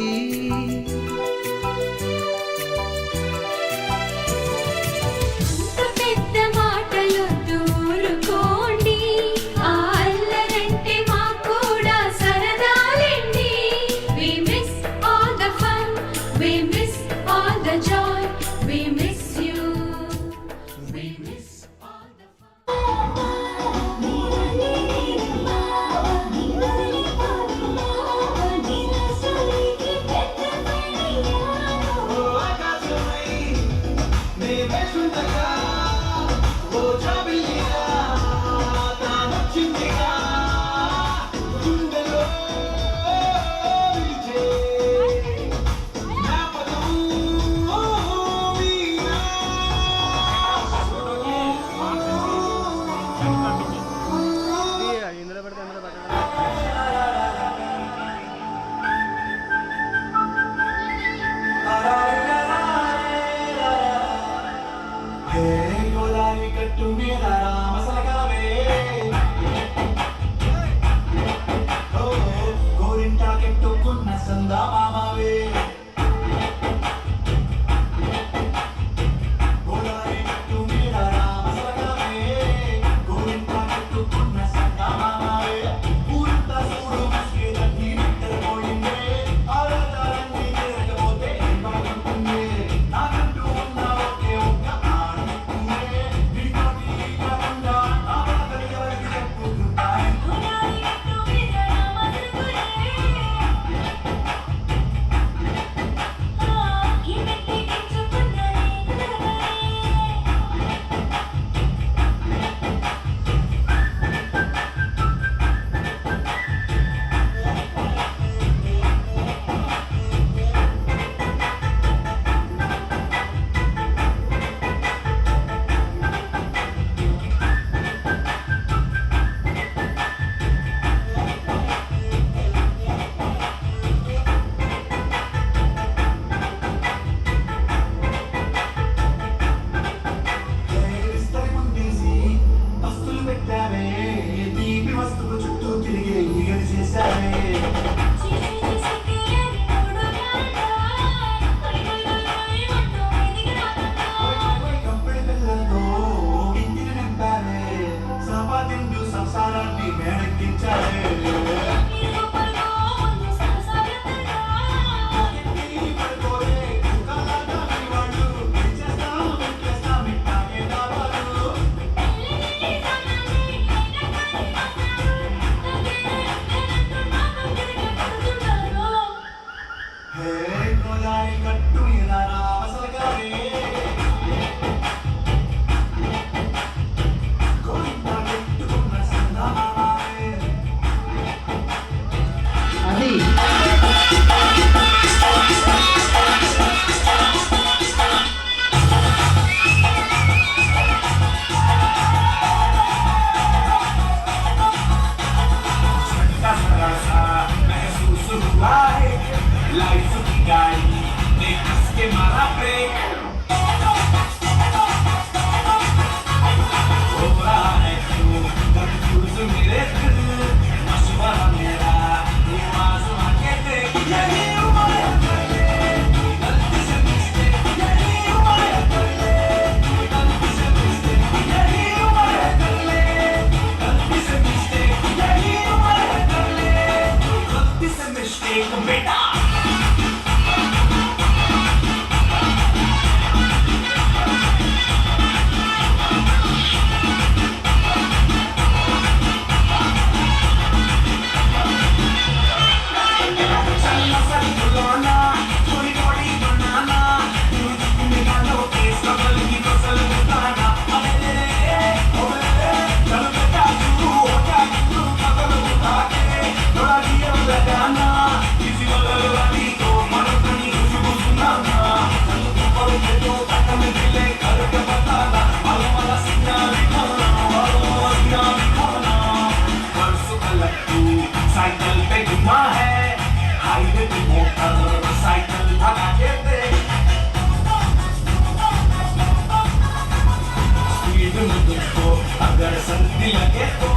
अगर सर्दी लगे तो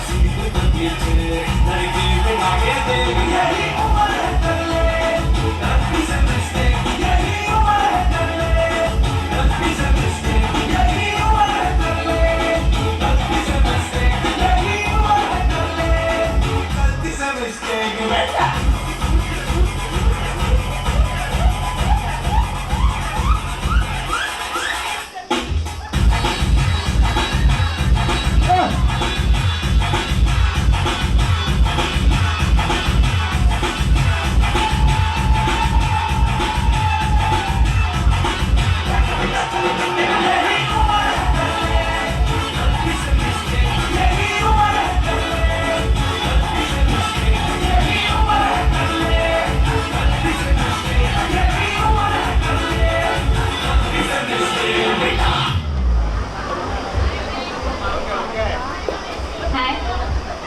सीट तो पीछे लड़की पे लागे दे यही उम्र है कर ले गलती से मिस्टेक यही उम्र है कर ले गलती से मिस्टेक यही उम्र है कर ले गलती से मिस्टेक यही उम्र है कर ले गलती से मिस्टेक बेटा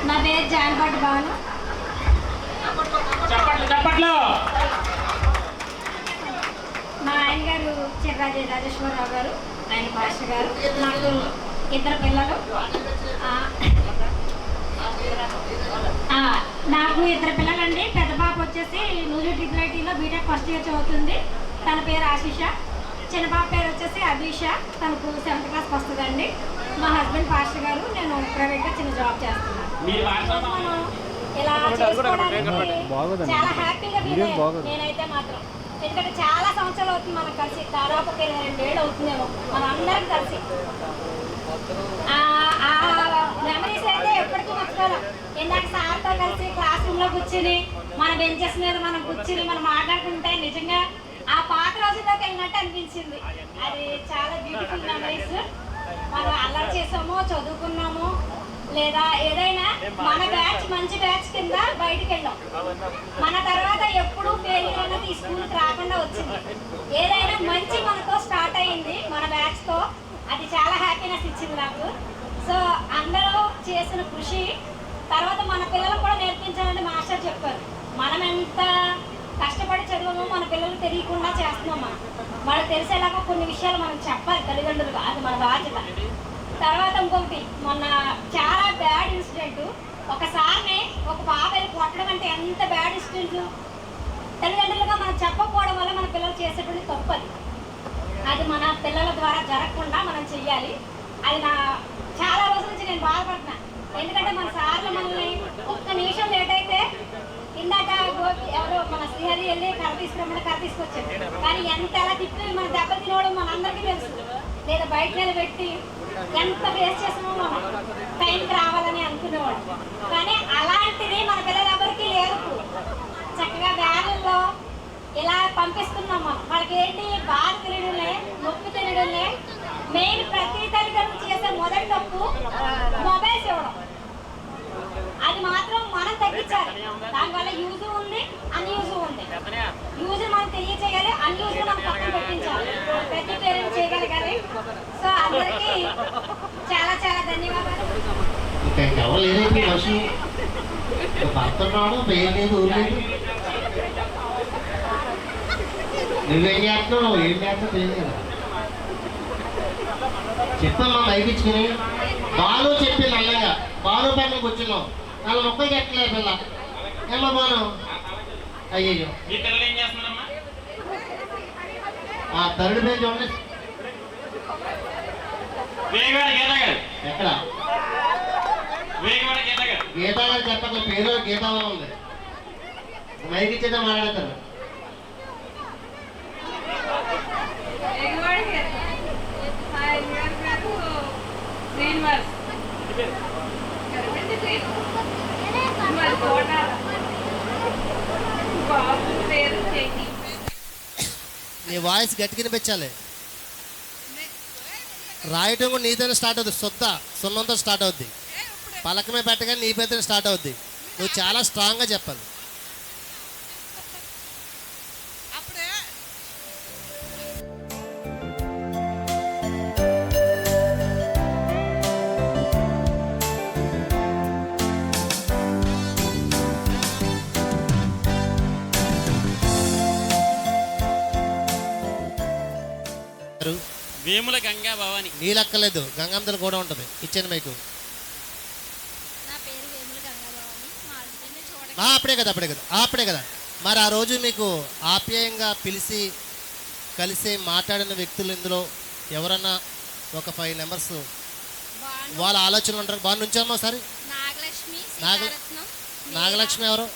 నా పేరు జాన్పాటి భాను. మా ఆయన గారు చిర్రాజు రాజేశ్వరరావు గారు, ఆయన మాస్టర్ గారు. నాకు ఇద్దరు పిల్లలు. నాకు ఇద్దరు పిల్లలండి. పెద్ద పాప వచ్చేసి నూజు ట్రిపుల్ బీటెక్ ఫస్ట్ ఇయర్ చదువుతుంది, తన పేరు ఆశిష. చిన్న పాప పేరు వచ్చేసి అభిష, తనకు 7th క్లాస్ వస్తుందండి. మా హస్బెండ్ పాస్టర్ గారు, నేను ప్రైవేట్గా చిన్న జాబ్ చేస్తున్నాను. మనం ఇలా చేసుకోవడానికి చాలా హ్యాపీగా ఫీల్ అయ్యాను నేనైతే మాత్రం. ఎందుకంటే చాలా సంవత్సరాలు అవుతుంది మనం కలిసి, దాదాపు 22 ఏళ్ళు అవుతుందేమో మనం అందరం కలిసి. ఆ మెమరీస్ అయితే ఎప్పటికీ మర్చిపోలేం. ఇందాక సార్తో కలిసి క్లాస్ రూమ్లో కూర్చుని మన బెంచెస్ మీద మనం కూర్చుని మనం మాట్లాడుకుంటే నిజంగా ఆ పాత రోజుల్లోకి వెళ్ళినట్టు అనిపించింది. అది చాలా బ్యూటిఫుల్ మెమరీస్. మనం అల్లరి చేసాము, చదువుకున్నాము, లేదా ఏదైనా మన బ్యాచ్ మంచి బ్యాచ్ కింద బయటికి వెళ్ళాం. మన తర్వాత ఎప్పుడు ఫెయిల్యూర్ అనేది ఈ స్కూల్కి రాకుండా వచ్చింది. ఏదైనా మంచి మనతో స్టార్ట్ అయ్యింది మన బ్యాచ్తో, అది చాలా హ్యాపీనెస్ ఇచ్చింది నాకు. సో అందరూ చేసిన కృషి తర్వాత మన పిల్లలకు కూడా నేర్పించాలని మాస్టర్ చెప్పారు. మనం ఎంత కష్టపడి చదివామో మన పిల్లలు తెలియకుండా చేస్తున్నాం. వాళ్ళకి తెలిసేలాగా కొన్ని విషయాలు మనం చెప్పాలి తల్లిదండ్రులుగా, అది మన బాధ్యత. తర్వాత ఇంకొకటి, మొన్న చాలా బ్యాడ్ ఇన్సిడెంట్. ఒకసారి ఒక పాప వెళ్ళి కొట్టడం అంటే ఎంత బ్యాడ్ ఇన్సిడెంట్. తల్లిదండ్రులుగా మనం చెప్పకపోవడం వల్ల మన పిల్లలు చేసేటువంటి తప్పది. అది మన పిల్లల ద్వారా జరగకుండా మనం చెయ్యాలి. అది నా చాలా రోజుల నుంచి నేను బాధపడుతున్నా. ఎందుకంటే మన సార్లు మనల్ని ఒక్క నిమిషం లేట్ అయితే, ఇందాక గోపి ఎవరో మన శ్రీహరి వెళ్ళి కర్ర తీసుకురమ్మని కర్ర తీసుకొచ్చాడు. కానీ ఎంత ఎలా తిప్పి మన దెబ్బ తినవడం మనందరికీ తెలుసు. లేదా బయట నిలబెట్టి ఎంత వేస్ట్ చేసామో మనం టైంకి రావాలని అనుకునేవాడు. కానీ అలాంటిది మన పిల్లలు ఎవరికి లేదు. చక్కగా వ్యాన్లలో ఇలా పంపిస్తున్నాం మనం. వాళ్ళకి ఏంటి బాధ తెలియడంలే, నొప్పి తెలియడంలే. మెయిన్ ప్రతి తల్లిదండ్రులు చేసే మొదటి తప్పు మొబైల్స్ ఇవ్వడం. అది మాత్రం మనం తగ్గించాలి. దానివల్ల యూజ్ ఉంది, అన్యూజ్ ఉంది. యూజ్ మనం తెలియచేయాలి, అన్యూజ్ మనం పక్కన పెట్టించాలి. ప్రతి పేరెంట్ చేయగలగాలి. సో అందరికీ చాలా చాలా ధన్యవాదాలు. ఎవరు లేదండి మనిషి భర్త రాడు, పేరు లేదు, ఊరు లేదు. నువ్వేం చేస్తున్నావు, ఏం చేస్తున్నావు తెలియదు. చెప్పమ్మా బయటించుకుని. బాలు చెప్పింది అన్నయ్య, బాలు పైన కూర్చున్నావు, వాళ్ళ మొక్కలు ఎక్కలేదు పిల్ల. ఏమో బాను, అయ్యో థర్డ్ పేజ్ చూడండి. ఎక్కడ గీతా గారు చెప్పక పేరు గీతా ఉంది. మైకి ఇచ్చేదా మాట్లాడతారు. నీ వాయిస్ గట్టిగా వినిపించాలి. రాయటం కూడా నీతోనే స్టార్ట్ అవుతుంది. సున్నంతో స్టార్ట్ అవుద్ది. పలకమే పెట్టగానే నీ పేరుతో స్టార్ట్ అవుద్ది. నువ్వు చాలా స్ట్రాంగ్గా చెప్పాలి. వేముల గంగా భవాని. నీళ్ళక్కర్లేదు, గంగాంతలు కూడా ఉంటుంది. ఇచ్చాను మీకు. నా పేరు వేముల గంగాభవాని. మా హస్బెండ్ని అప్పుడే కదా మరి ఆ రోజు మీకు ఆప్యాయంగా పిలిచి కలిసి మాట్లాడిన వ్యక్తులు ఇందులో ఎవరన్నా ఒక 5 మెంబర్స్ వాళ్ళ ఆలోచనలు ఉంటారు. బాగా నుంచమ్మా ఒకసారి. నాగలక్ష్మి, నాగలక్ష్మి ఎవరు?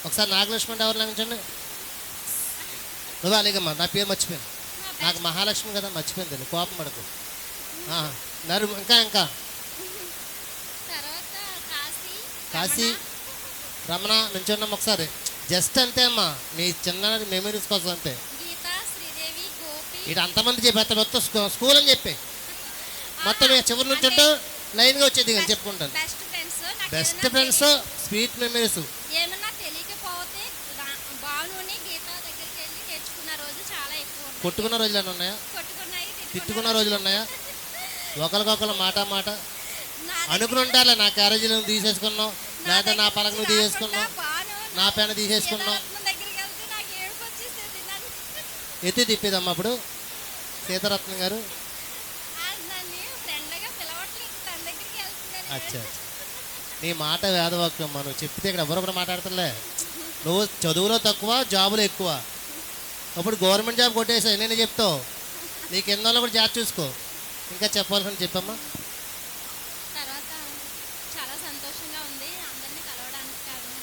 ఒకసారి నాగలక్ష్మి అంటే ఎవరు లభించండి. నువ్వు అలాగమ్మా, నా పేరు మర్చిపోయాను. నాకు మహాలక్ష్మి కదా, మర్చిపోయింది. కోపం పడకు. ఇంకా కాశీ రమణ నుంచున్నాం ఒకసారి. జస్ట్ అంతే అమ్మా, మీ చిన్న మెమరీస్ కోసం అంతే. ఇటు అంతమంది చెప్పేస్తా, మొత్తం స్కూల్ అని చెప్పి మొత్తం చివరి నుంచి ఉంటూ లైన్గా వచ్చేది కానీ చెప్పుకుంటాను. Best friends, sweet memories. ఏమన్నా తెలియకపోతే భానుని గీత దగ్గరికి వెళ్ళి నేర్చుకున్న రోజు చాలా ఎక్కువ. కొట్టుకున్న రోజులు ఏమైనా ఉన్నాయా? తిట్టుకున్న రోజులు ఉన్నాయా? ఒకరికొకరు మాట అనుకుని ఉంటారులే. నా క్యారేజీలు తీసేసుకున్నావు, లేదా నా పలక నువ్వు తీసేసుకున్నావు, నా పెన తీసేసుకున్నావు. ఎత్తి తిప్పేదమ్మా అప్పుడు సీతారత్నం గారు. అచ్చా, నీ మాట వేదవాక్యం. నువ్వు చెప్తే ఇక్కడ ఎవరు కూడా మాట్లాడతలే. నువ్వు చదువులో తక్కువ, జాబులో ఎక్కువ. అప్పుడు గవర్నమెంట్ జాబ్ కొట్టేసావు, నేను చెప్తావు. నీకు ఎన్నో కూడా జాబ్ చూసుకో. ఇంకా చెప్పాల్సిన చెప్పమ్మా. తర్వాత చాలా సంతోషంగా ఉంది అందరినీ కలవడానికి కారణం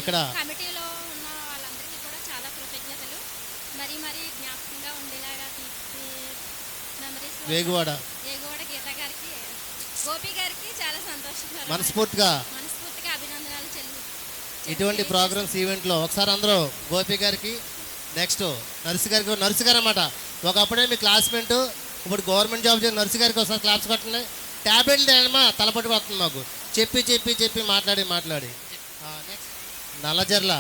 ఇక్కడ కమిటీలో ఉన్న వాళ్ళందరికీ కూడా చాలా కృతజ్ఞతలు. మరీ జ్ఞాపకంగా ఉండేలాగా తీపి మెమరీస్. వేగువాడ గీత గారికి, గోపి గారికి చాలా సంతోషంగా మనస్ఫూర్తిగా అభినందనలు ఇటువంటి ప్రోగ్రామ్స్ ఈవెంట్లో ఒకసారి అందరూ గోపి గారికి, నెక్స్ట్ నర్సు గారికి. నర్సు గారు అన్నమాట ఒకప్పుడే మీ క్లాస్మేట్, ఇప్పుడు గవర్నమెంట్ జాబ్ చేసిన నర్సు గారికి ఒకసారి క్లాస్ కట్టండి. ట్యాబ్లెట్లు తేనమ్మా, తలపట్టి వస్తుంది మాకు. చెప్పి మాట్లాడి నెక్స్ట్ నల్లజర్ల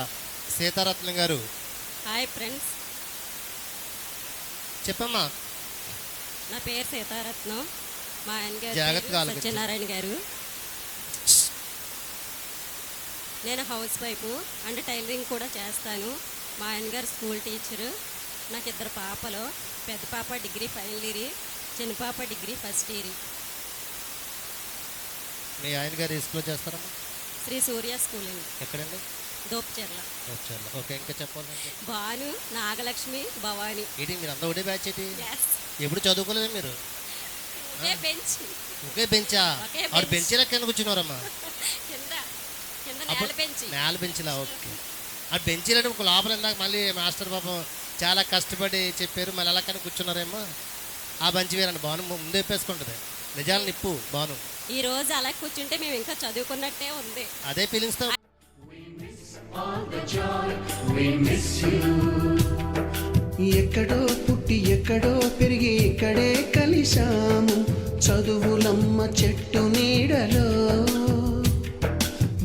సీతారత్నం గారు. హాయ్ ఫ్రెండ్స్, చెప్పమ్మా. నా పేరు సీతారత్నం. మా ఆయన జాగ్రత్తగా గారు సత్యనారాయణ గారు. నేను హౌస్ వైఫ్ అండ్ టైలరింగ్ కూడా చేస్తాను. మా ఆయన గారు స్కూల్ టీచరు. నాకు 2 పాపలు. పెద్ద పాప డిగ్రీ ఫైనల్ ఇయర్, చిన్న పాప డిగ్రీ ఫస్ట్ ఇయర్. మీ ఆయన గారు ఏ స్కూల్లో చేస్తారమ్మా? శ్రీ సూర్య స్కూల్ అండి. ఎక్కడండి? దోపచెర్ల. ఓకే, ఇంకా చెప్పాలి. భాను, నాగలక్ష్మి, భవాని. ఏంటి మీరు అందరూ ఒకటే బ్యాచ్ ఏంటి? ఎప్పుడు చదువుకోలేదు మీరు? ఒకే బెంచా? ఆడు బెంచీలా కింద కూర్చున్నారమ్మా? నేల బెంచ్లా. ఓకే, ఆ బెంచీలంటే ఒక లోపల ఇందాక మళ్ళీ మాస్టర్ పాపం చాలా కష్టపడి చెప్పారు, మళ్ళీ అలా కానీ కూర్చున్నారేమో. ఆ బంచి వేరండి. బాను ముందు చెప్పేసుకుంటుంది. నిజాలు నిప్పు బాను. ఈ రోజు అలా కూర్చుంటే మేము ఇంకా చదువుకున్నట్టే ఉంది. అదే ఫీలింగ్స్తో. ఎక్కడో పుట్టి ఎక్కడో పెరిగి ఇక్కడే కలిశాము, చదువులమ్మ చెట్టు నీడలో.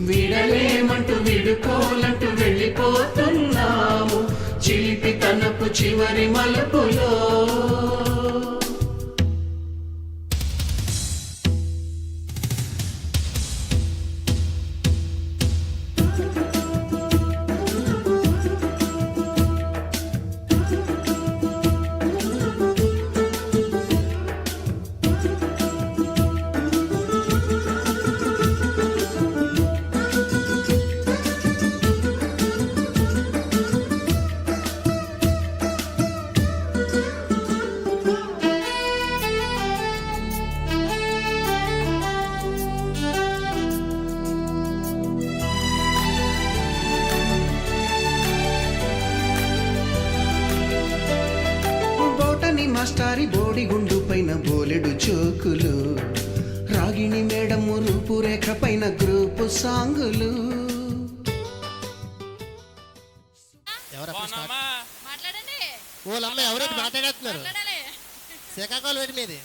విడలేమంటూ విడుకోలంటూ వెళ్ళిపోతున్నాము, చిలిపి తనపు చివరి మలుపులో. మాస్టారి బోడిగుండు పైన బోలెడు చోకులు, రాగిణి మేడము రూపురేఖ పైన గ్రూపు సాంగులు. ఓలమ్మ ఎవరైతే మాట్లాడుతున్నారు? శ్రీకాకుళం ఏంటి మీది?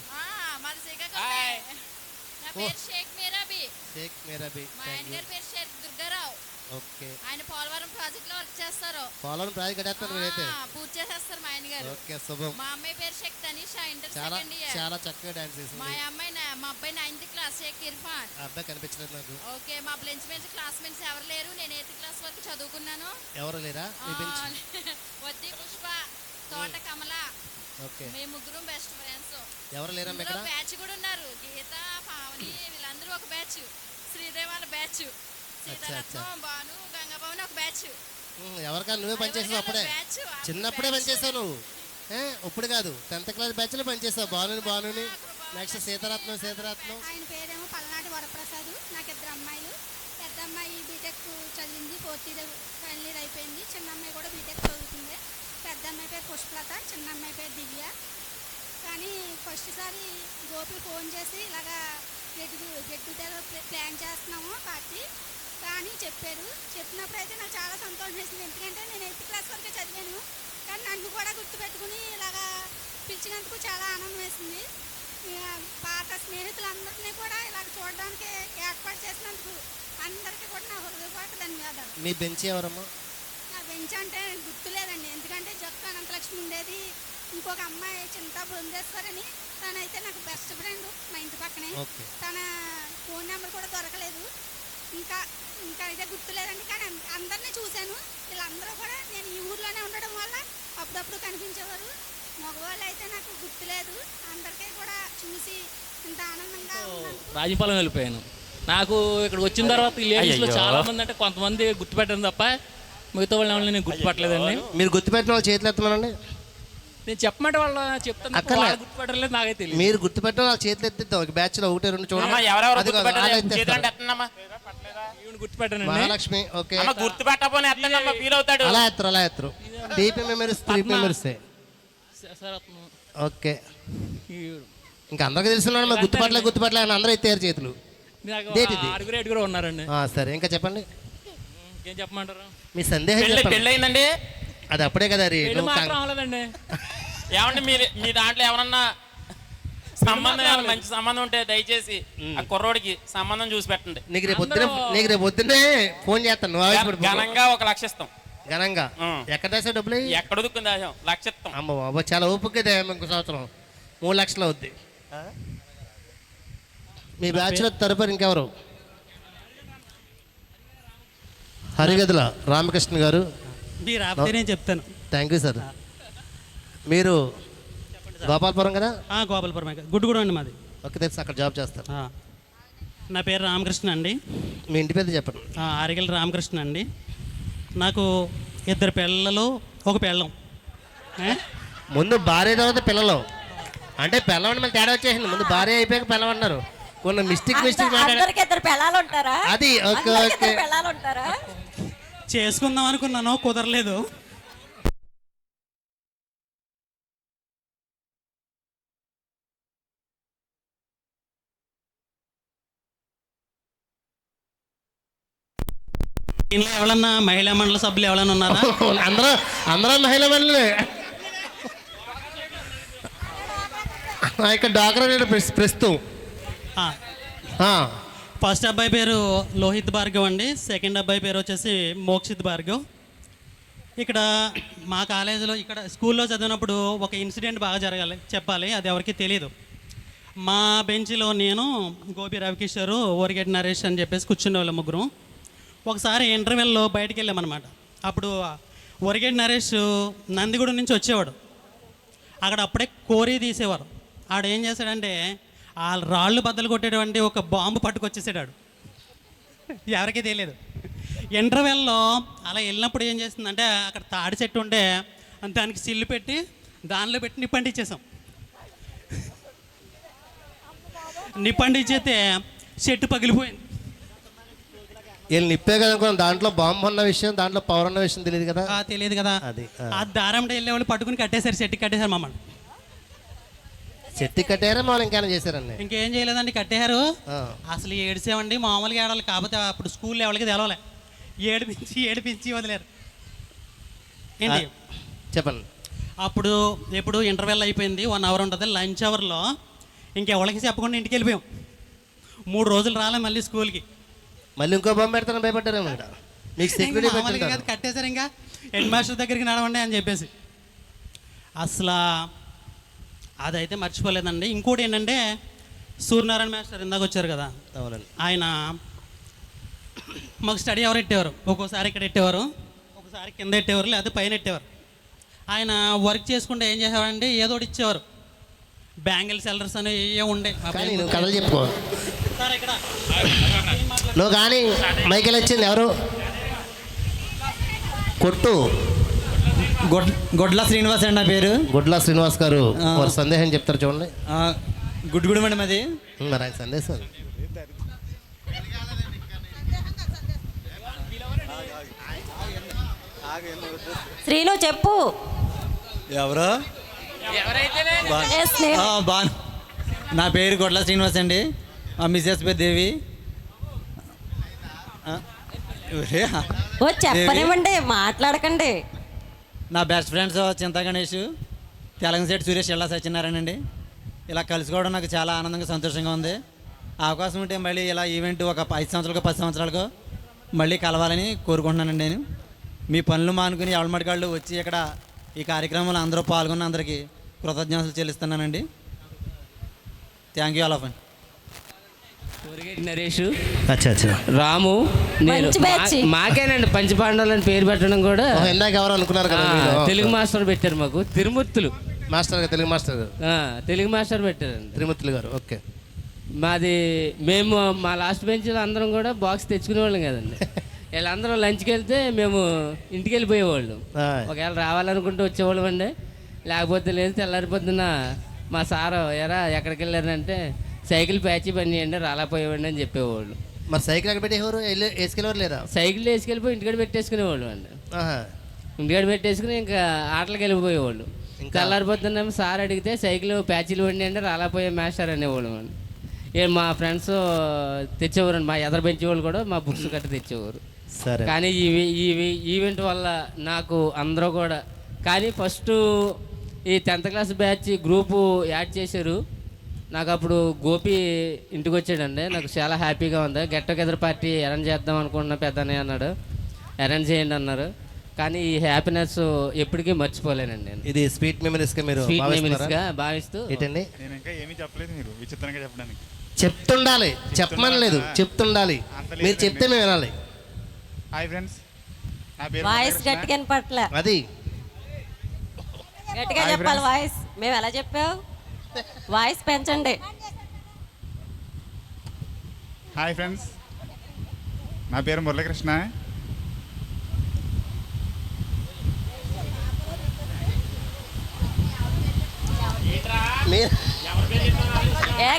షేక్ మీరాబీ. ఓకే, ఆయన పోలవరం ప్రాజెక్ట్ లో వర్క్ చేస్తారు. పోలవరం ప్రాజెక్ట్ కట్టేస్తారు మీరైతే? పూర్తి చేసేస్తారు మా ఆయన గారు. ఓకే, శుభం. మా అమ్మాయి పేరు షేక్ తనీషా, ఇంటర్ చాలా సెకండ్ ఇయర్. చాలా చక్కగా డాన్స్ చేసింది. మా అబ్బాయి 9th క్లాస్, షేక్ ఇర్ఫాన్. అబ్బాయి కనిపించలేదు నాకు. ఓకే, మా బెంచ్ మీద క్లాస్మేట్స్ ఎవరు లేరు. నేను 8th క్లాస్ వరకు చదువుకున్నాను. ఎవరు లేరా? వద్ది పుష్ప, తోట కమల. ఓకే. మేము ముగ్గురం బెస్ట్ ఫ్రెండ్స్. ఎవరు లేరమ్మా ఇక్కడ? బ్యాచ్ కూడా ఉన్నారు. గీత, పావని వీళ్ళందరూ ఒక బ్యాచ్. శ్రీదేవి వాళ్ళ బ్యాచ్. సీతారత్నం, భాను, గంగాభవన్ ఒక బ్యాచ్. ఎవరికైనా నువ్వే పనిచేసావు అప్పుడే? చిన్నప్పుడే పనిచేసావు నువ్వు. ఇప్పుడు కాదు, 10th క్లాస్ బ్యాచ్లో పనిచేసావు. భానుని నెక్స్ట్ సీతారత్నం. ఆయన పేరేమో పల్నాటి వరప్రసాద్. నాకు 2 అమ్మాయిలు. పెద్ద అమ్మాయి బీటెక్ చదివింది, 4th ఇయర్ ఫైనల్ ఇయర్ అయిపోయింది. చిన్న అమ్మాయి కూడా బీటెక్ చదువుతుంది. పెద్ద అమ్మాయి పేరు పుష్పలత, చిన్న అమ్మాయి పేరు దివ్య. కానీ ఫస్ట్ సారి గోపి ఫోన్ చేసి ఇలాగా గెట్ ప్లాన్ చేస్తున్నాము పార్టీ కానీ చెప్పారు. చెప్పినప్పుడు అయితే నాకు చాలా సంతోషం వేసింది. ఎందుకంటే నేను 8th క్లాస్ వరకే చదివాను, కానీ నన్ను కూడా గుర్తుపెట్టుకుని ఇలాగా పిలిచినందుకు చాలా ఆనందం వేసింది. పాత స్నేహితులందరినీ కూడా ఇలాగ చూడడానికి ఏర్పాటు చేసినందుకు అందరికీ కూడా నా హృదయపూర్వక ధన్యవాదాలు. మీ బెంచ్ ఎవరమ్మా? నా బెంచ్ అంటే గుర్తులేదండి, ఎందుకంటే జక్కు అనంతలక్ష్మి ఉండేది. ఇంకొక అమ్మాయి చింత బృందేశ్వర్ అని, తనైతే నాకు బెస్ట్ ఫ్రెండ్ మా ఇంటి పక్కనే. తన ఫోన్ నెంబర్ కూడా దొరకలేదు. ఇంకా అయితే గుర్తులేదండి, కానీ అందరినీ చూశాను. వీళ్ళందరూ కూడా నేను ఈ ఊర్లోనే ఉండడం వల్ల అప్పుడప్పుడు కనిపించేవారు. మగవాళ్ళు అయితే నాకు గుర్తులేదు. అందరికీ కూడా చూసి ఇంత ఆనందంగా రాజపాలెం వెళ్ళిపోయాను. నాకు ఇక్కడికి వచ్చిన తర్వాత ఈ లేడీస్లో చాలా మంది అంటే కొంతమంది గుర్తుపెట్టాను తప్ప మిగతా వాళ్ళు ఏమన్నా నేను గుర్తుపట్టలేదండి. మీరు గుర్తుపెట్టిన వాళ్ళు చేతులు ఎత్తమనండి. నేను చెప్పమంటే వాళ్ళు చెప్తాను, గుర్తుపెట్టలేదు నాకే తెలియదు. మీరు గుర్తుపెట్టిన వాళ్ళు చేతులు ఎత్తిద్దాం. ఒక బ్యాచ్లో 1 2 చూడండి. గుర్తుపెట్టాను మహాలక్ష్మి. ఓకే, గుర్తుపెట్టబోనే అలా ఎత్తరు. TP memories. ఓకే, ఇంకా అందరికీ తెలుసున్నాడు. మరి గుర్తుపట్టలే అని అందరూ ఎత్తారు చేతులు. ఆరుగురు ఉన్నారండి. సరే, ఇంకా చెప్పండి. ఏం చెప్పమంటారు? మీ సందేహం పెళ్ళయిందండి? అది అప్పుడే కదా రాలేదండి. ఏమండి మీ దాంట్లో ఎవరన్నా సంబంధం మంచి సంబంధం ఉంటే దయచేసి ఆ కుర్రోడికి సంబంధం చూసి పెట్టండి. నీకు రేపు పొద్దున్నే ఫోన్ చేస్తాను. ఘనంగా 1 లక్ష ఇస్తాం. ఘనంగా ఎక్కడ దాసా డబ్బులు? ఎక్కడ దుక్కుని దాసాం, 1 లక్ష ఇస్తాం. అమ్మ బాబా, చాలా ఓపిక. ఇంకో సంవత్సరం 3 లక్షలు అవుద్ది. మీ బ్యాచ్లో తదుపరి ఇంకెవరు? హరిగదుల రామకృష్ణ గారు. నేను చెప్తాను. Thank you sir. మీరు గోపాలపురం కదా? గోపాలపురం, గుడ్డుగూడ అండి మాది. ఓకే, తెలుసు, అక్కడ జాబ్ చేస్తారు. నా పేరు రామకృష్ణ అండి. మీ ఇంటి పేరు చెప్పండి. ఆరిగల రామకృష్ణ అండి. నాకు 2 పిల్లలు, 1 పెళ్ళం. ముందు భార్య తర్వాత పిల్లలు అంటే పిల్లలు మళ్ళీ తేడా వచ్చేసింది. ముందు భార్య అయిపోయాక పిల్లలు అన్నారు. కొన్ని మిస్టేక్ అది. ఓకే, చేసుకుందాం అనుకున్నాను, కుదరలేదు. దీనిలో ఎవరన్నా మహిళా మండలి సభ్యులు ఎవరైనా ఉన్నారా? అందరూ మహిళా మండలి. ఇక్కడ డాక్టర్ ప్రస్తుతం ఫస్ట్ అబ్బాయి పేరు లోహిత్ భార్గవ్ అండి. సెకండ్ అబ్బాయి పేరు వచ్చేసి మోక్షిత్ భార్గవ్. ఇక్కడ మా కాలేజీలో ఇక్కడ స్కూల్లో చదివినప్పుడు ఒక ఇన్సిడెంట్ బాగా చెప్పాలి. అది ఎవరికి తెలియదు. మా బెంచ్లో నేను, గోపి రవికిషోరు, ఓరిగెడ్డి నరేష్ అని చెప్పేసి కూర్చునే వాళ్ళు ముగ్గురు. ఒకసారి ఇంటర్వెల్లో బయటికి వెళ్ళామన్నమాట. అప్పుడు ఓరిగెడ్డి నరేష్ నందిగూడ నుంచి వచ్చేవాడు. అక్కడ అప్పుడే కోరి తీసేవారు. ఆడేం చేశాడంటే ఆ రాళ్ళు బద్దలు కొట్టేటువంటి ఒక బాంబు పట్టుకొచ్చేసాడు. ఎవరికీ తెలియదు. ఇంటర్వెల్లో అలా వెళ్ళినప్పుడు ఏం చేస్తుందంటే అక్కడ తాడి చెట్టు ఉంటే దానికి సిల్లు పెట్టి దానిలో పెట్టి నిప్పంటిచ్చేసాం. నిప్పంటిచ్చేస్తే చెట్టు పగిలిపోయింది. వీళ్ళు నిప్పే కదా, దాంట్లో బాంబు ఉన్న విషయం, దాంట్లో పవర్ ఉన్న విషయం తెలియదు కదా. తెలియదు కదా. అది ఆ దారం వెళ్ళే వాళ్ళు పట్టుకుని కట్టేశారు, చెట్టుకి కట్టేశారు మమ్మల్ని. చెట్టు కట్టారా మామూలు ఇంకేమైనా చేశారండి? ఇంకేం చేయలేదండి, కట్టేశారు. అసలు ఏడిసామండి, మామూలుగా ఏడాలి. కాకపోతే అప్పుడు స్కూల్లో ఎవరికి తెలవలే, ఏడిపించి వదిలేరు. ఏంటి చెప్పండి. అప్పుడు ఎప్పుడు ఇంటర్వెల్ అయిపోయింది, 1 అవర్ ఉంటుంది. లంచ్ అవర్లో ఇంకెవరికి చెప్పకుండా ఇంటికి వెళ్ళిపోయాం. 3 రోజులు రాలే మళ్ళీ స్కూల్కి. మళ్ళీ ఇంకో బొమ్మ పెడతాను భయపడ్డారేమో. మీకు సెక్యూరిటీ కట్టేశారు. ఇంకా హెడ్ మాస్టర్ దగ్గరికి నడవండి అని చెప్పేసి. అసలు అదైతే మర్చిపోలేదండి. ఇంకోటి ఏంటంటే సూర్యనారాయణ మాస్టర్ ఇందాక వచ్చారు కదా, ఆయన మాకు స్టడీ అవర్ ఎట్టేవారు. ఒక్కోసారి ఇక్కడ ఎట్టేవారు, ఒకసారి కింద ఎట్టేవారు, లేకపోతే పైన ఎట్టేవారు. ఆయన వర్క్ చేసుకుంటే ఏం చేసేవాడంటే ఏదో ఒకటి ఇచ్చేవారు. బ్యాంగిల్ సెల్లర్స్ అని ఏ ఉండే. కానీ నువ్వు కథలు చెప్పుకో. సార్ ఇక్కడ నువ్వు కానీ మైకెల్ వచ్చింది ఎవరు కొట్టు. గొడ్ల శ్రీనివాస్ అండి నా పేరు. గొడ్ల శ్రీనివాస్ గారు వారు సందేహం చెప్తారు చూడండి. గుడ్గుడం అండి మాది. మరి ఆయన సందేశం శ్రీను చెప్పు. ఎవరు? Yes, నేను. బాను. నా పేరు గొడ్ల శ్రీనివాస్ అండి. మా మిసెస్ పేరు దేవి. ఓ చెప్పనివ్వండి, మాట్లాడకండి. నా బెస్ట్ ఫ్రెండ్స్ చింతా గణేష్, తెలంగాణ సెట్ సురేష్, ఇళ్ళ సత్యనారాయణ అండి. ఇలా కలుసుకోవడం నాకు చాలా ఆనందంగా సంతోషంగా ఉంది. అవకాశం ఉంటే మళ్ళీ ఇలా ఈవెంట్ ఒక 5 సంవత్సరాలకు 10 సంవత్సరాలకు మళ్ళీ కలవాలని కోరుకుంటున్నానండి. నేను మీ పనులు మానుకుని ఎవరిమడికాళ్ళు వచ్చి ఇక్కడ ఈ కార్యక్రమంలో అందరూ పాల్గొన్న అందరికీ కృతజ్ఞతలు చెల్లిస్తున్నానండి. Thank you all of. Naresh, అచ్చా రాము, నేను మాకేనండి పంచపాండవులు అని పేరు పెట్టడం కూడా ఇందాక ఎవరు అనుకున్నారు కదా, తెలుగు మాస్టర్ పెట్టారు మాకు. తిరుమూర్తులు మాస్టర్ గారు, తెలుగు మాస్టర్ గారు, తెలుగు మాస్టర్ పెట్టారండి. తిరుమూర్తులు గారు. ఓకే. మాది మేము మా లాస్ట్ బెంచ్లో అందరం కూడా బాక్స్ తెచ్చుకునేవాళ్ళం కదండి. వీళ్ళందరూ లంచ్కి వెళ్తే మేము ఇంటికి వెళ్ళిపోయేవాళ్ళం. ఒకవేళ రావాలనుకుంటే వచ్చేవాళ్ళం అండి, లేకపోతే లేదు. తెల్లారిపోతున్న మా సారు ఎరా ఎక్కడికి వెళ్ళారంటే సైకిల్ ప్యాచ్ పని చేయండి రాలేకపోయేవాడిని అని చెప్పేవాళ్ళు. మరి సైకిల్ ఎక్కడ పెట్టేవారు? వేసుకెళ్ళేవారు లేదా? సైకిల్ వేసుకెళ్ళిపోయి ఇంటికాడ పెట్టేసుకునేవాళ్ళు అండి. ఇంటికాడ పెట్టేసుకుని ఇంకా ఆటలకు వెళ్ళిపోయేవాళ్ళు. తెల్లారిపోతున్నా సార్ అడిగితే సైకిల్ ప్యాచీలు వండి అంటే రాలేకపోయే మాస్టర్ అనేవాళ్ళు అండి. మా ఫ్రెండ్స్ తెచ్చేవారండి, మా ఎదర బెంచ్ వాళ్ళు కూడా మా బుక్స్ గట్ట తెచ్చేవారు. సరే. కానీ ఈ ఈవెంట్ వల్ల నాకు అందరూ కూడా, కానీ ఫస్ట్ ఈ 10th class batch group add చేశారు. నాకు అప్పుడు గోపి ఇంటికి వచ్చాడండి. నాకు చాలా హ్యాపీగా ఉంది. గెట్ టుగెదర్ పార్టీ అరేంజ్ చేద్దాం అనుకున్న పెద్దనే అన్నాడు, అరేంజ్ చేయండి అన్నారు. కానీ ఈ హ్యాపీనెస్ ఎప్పటికీ మర్చిపోలేనండి నేను. ఇది స్వీట్ మెమరీస్గా మీరు స్వీట్ మెమరీస్గా భావిస్తూ. ఏంటండి? నేను ఇంకా ఏమీ చెప్పలేదు, మీరు విచిత్రంగా చెప్పడానికి. చెప్తుండాలి, చెప్పమని లేదు, చెప్తుండాలి. మీరు చెప్తే మేము వినాలి. హాయ్ ఫ్రెండ్స్, నా పేరు వాయిస్ గట్టిగా పట్ల అది గట్టిగా చెప్పాలి వాయిస్. మేము ఎలా చెప్పావు? వాయిస్ పెంచండి. హాయ్ ఫ్రెండ్స్, నా పేరు మురళీకృష్ణ.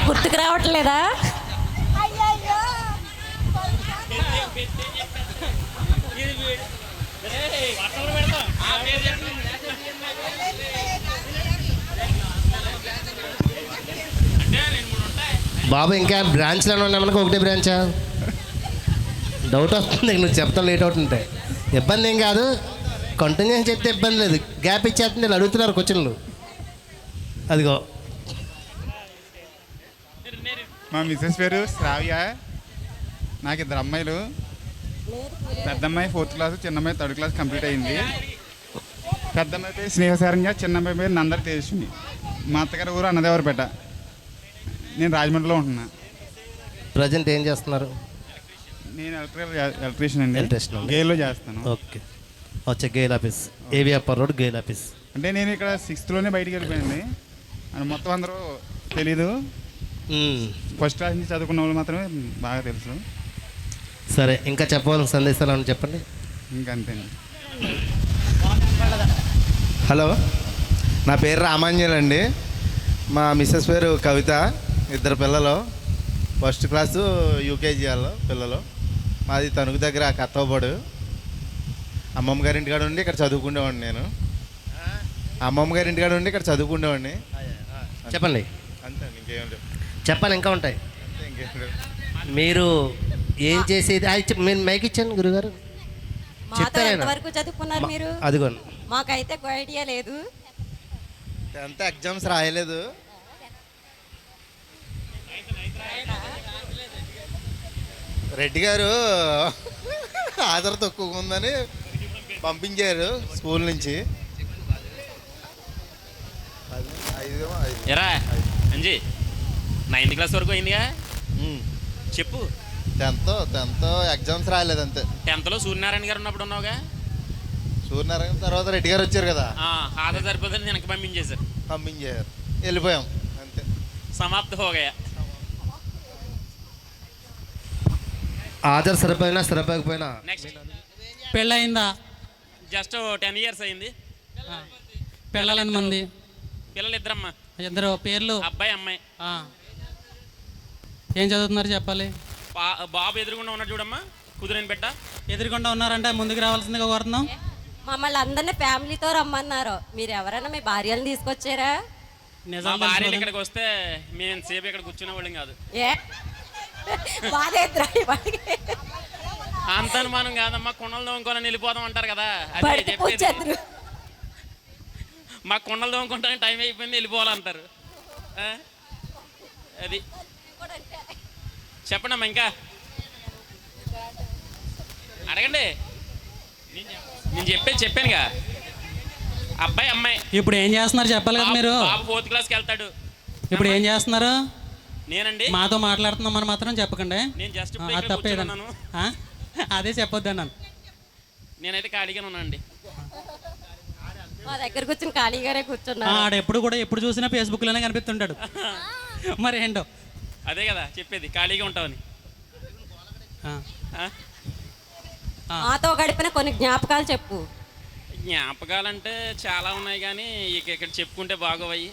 గుర్తుకు రావట్లేదా? బాబు ఇంకా బ్రాంచ్లో ఉన్నా మనకు ఒకటే బ్రాంచా? డౌట్ వస్తుంది, నువ్వు చెప్తాను లేట్ అవుతుంటే. ఇబ్బంది ఏం కాదు, కంటిన్యూ చెప్తే ఇబ్బంది లేదు. గ్యాప్ ఇచ్చేస్తుంది, వీళ్ళు అడుగుతున్నారు క్వశ్చన్లు. అదిగో మా మిసెస్ పేరు శ్రావ్య. నాకు 2 అమ్మాయిలు. పెద్ద అమ్మాయి 4th క్లాస్, చిన్న అమ్మాయి 3rd క్లాస్ కంప్లీట్ అయింది. పెద్ద అమ్మాయి పేరు స్నేహసారణ్య, చిన్న అమ్మాయి పేరు నందరి తేజస్విని. మా అత్తగారి ఊరు అన్నదేవరపేట. నేను రాజమండ్రిలో ఉంటున్నా. ప్రజెంట్ ఏం చేస్తున్నారు? నేను ఎలక్ట్రీషియన్ అండి. ఎలక్ట్రీషియన్ గేల్లో చేస్తాను. ఓకే. వచ్చే Gayle office, AVR road Gayle office. అంటే నేను ఇక్కడ 6th బయటికి వెళ్ళిపోయింది. అని మొత్తం అందరూ తెలీదు. ఫస్ట్ క్లాస్ నుంచి చదువుకున్న వాళ్ళు మాత్రమే బాగా తెలుసు. సరే, ఇంకా చెప్పాల్సిన సందేశాలు అని చెప్పండి. ఇంకంతే. హలో, నా పేరు రామాంజల్ అండి. మా మిస్సెస్ పేరు కవిత. 2 పిల్లలు. 1st క్లాసు యూకేజీ వాళ్ళు పిల్లలు. మాది తణుకు దగ్గర కత్తవపాడు. అమ్మమ్మ గారి ఇంటికాడ ఉండి ఇక్కడ చదువుకునేవాడిని. నేను అమ్మమ్మ గారి ఇంటికాడ ఉండి ఇక్కడ చదువుకునేవాడిని. చెప్పండి. అంతే, ఇంకేం లేవు. చెప్పాలి, ఇంకా ఉంటాయి. మీరు ఏం చేసేది? మీరు మైక్ ఇచ్చాను గురుగారు. మాతో ఎంతవరకు చదువుకున్నారు మీరు? అదిగోండి. మాకైతే ఐడియా లేదు. 10th ఎగ్జామ్స్ రాయలేదు. రెడ్డి గారు ఆధార్ తక్కువ ఉందని పంపించారు స్కూల్ నుంచి. ఎరా అంజీ, 9th క్లాస్ వరకు అయిందిగా, చెప్పు. 10th ఎగ్జామ్స్ రాయలేదు అంతే. 10thలో సూర్యనారాయణ గారు ఉన్నప్పుడు ఉన్నావుగా. సూర్యనారాయణ తర్వాత రెడ్డి గారు వచ్చారు కదా, ఆదా సరిపోతుంది వెనక్కి పంపించేశారు. పంపించారు, వెళ్ళిపోయాం అంతే. సమాప్త హోగయా. ఆధార్ సరిపోయినా నెక్స్ట్ పెళ్ళయిందా? జస్ట్ 10 years అయింది. పిల్లలు ఎంతమంది? పిల్లలు ఇద్దరమ్మా. ఇద్దరు పేర్లు? అబ్బాయి అమ్మాయి. ఏం చదువుతున్నారు చెప్పాలి. బాబు ఎదురుగుండా ఉన్నాడు చూడమ్మా, కుదిరిన బిడ్డ. ఎదురుగుండా ఉన్నారంటే ముందుకు రావాల్సిందిగా కోరుతున్నాం. మమ్మల్ని అందరినీ ఫ్యామిలీతో రమ్మన్నారు. మీరు ఎవరైనా మీ భార్యలను తీసుకొచ్చారా? మా భార్యలు ఇక్కడికి వస్తే మేము సేపు ఇక్కడ కూర్చునే వాళ్ళం కాదు. అంత అనుమానం కాదమ్మా, కొండలు దోముకోవాలని వెళ్ళిపోదాం అంటారు కదా, అది చెప్పేది. మా కొండలు దోముకుంటానికి టైం అయిపోయింది, వెళ్ళిపోవాలంటారు. అది చెప్పండమ్మా. ఇంకా అడగండి. నేను చెప్పానుగా, అబ్బాయి అమ్మాయి. ఇప్పుడు ఏం చేస్తున్నారు చెప్పాలి కదా మీరు. బాబు 4th క్లాస్కి వెళ్తాడు. ఇప్పుడు ఏం చేస్తున్నారు? నేనండి మాతో మాట్లాడుతున్నామని మాత్రం చెప్పకండి. నేను జస్ట్ తప్పేదన్నా అదే చెప్పొద్దు అన్నాను. నేనైతే ఖాళీగానే ఉన్నానండి. మా దగ్గర కూర్చుని ఖాళీగానే కూర్చున్నాను. ఆడ ఎప్పుడు కూడా ఎప్పుడు చూసినా ఫేస్బుక్లోనే కనిపిస్తుంటాడు. మరి ఏంటో అదే కదా చెప్పేది, ఖాళీగా ఉంటామని. మాతో గడిపిన కొన్ని జ్ఞాపకాలు చెప్పు. జ్ఞాపకాలంటే చాలా ఉన్నాయి కానీ ఇక్కడ చెప్పుకుంటే బాగోవయ్యి.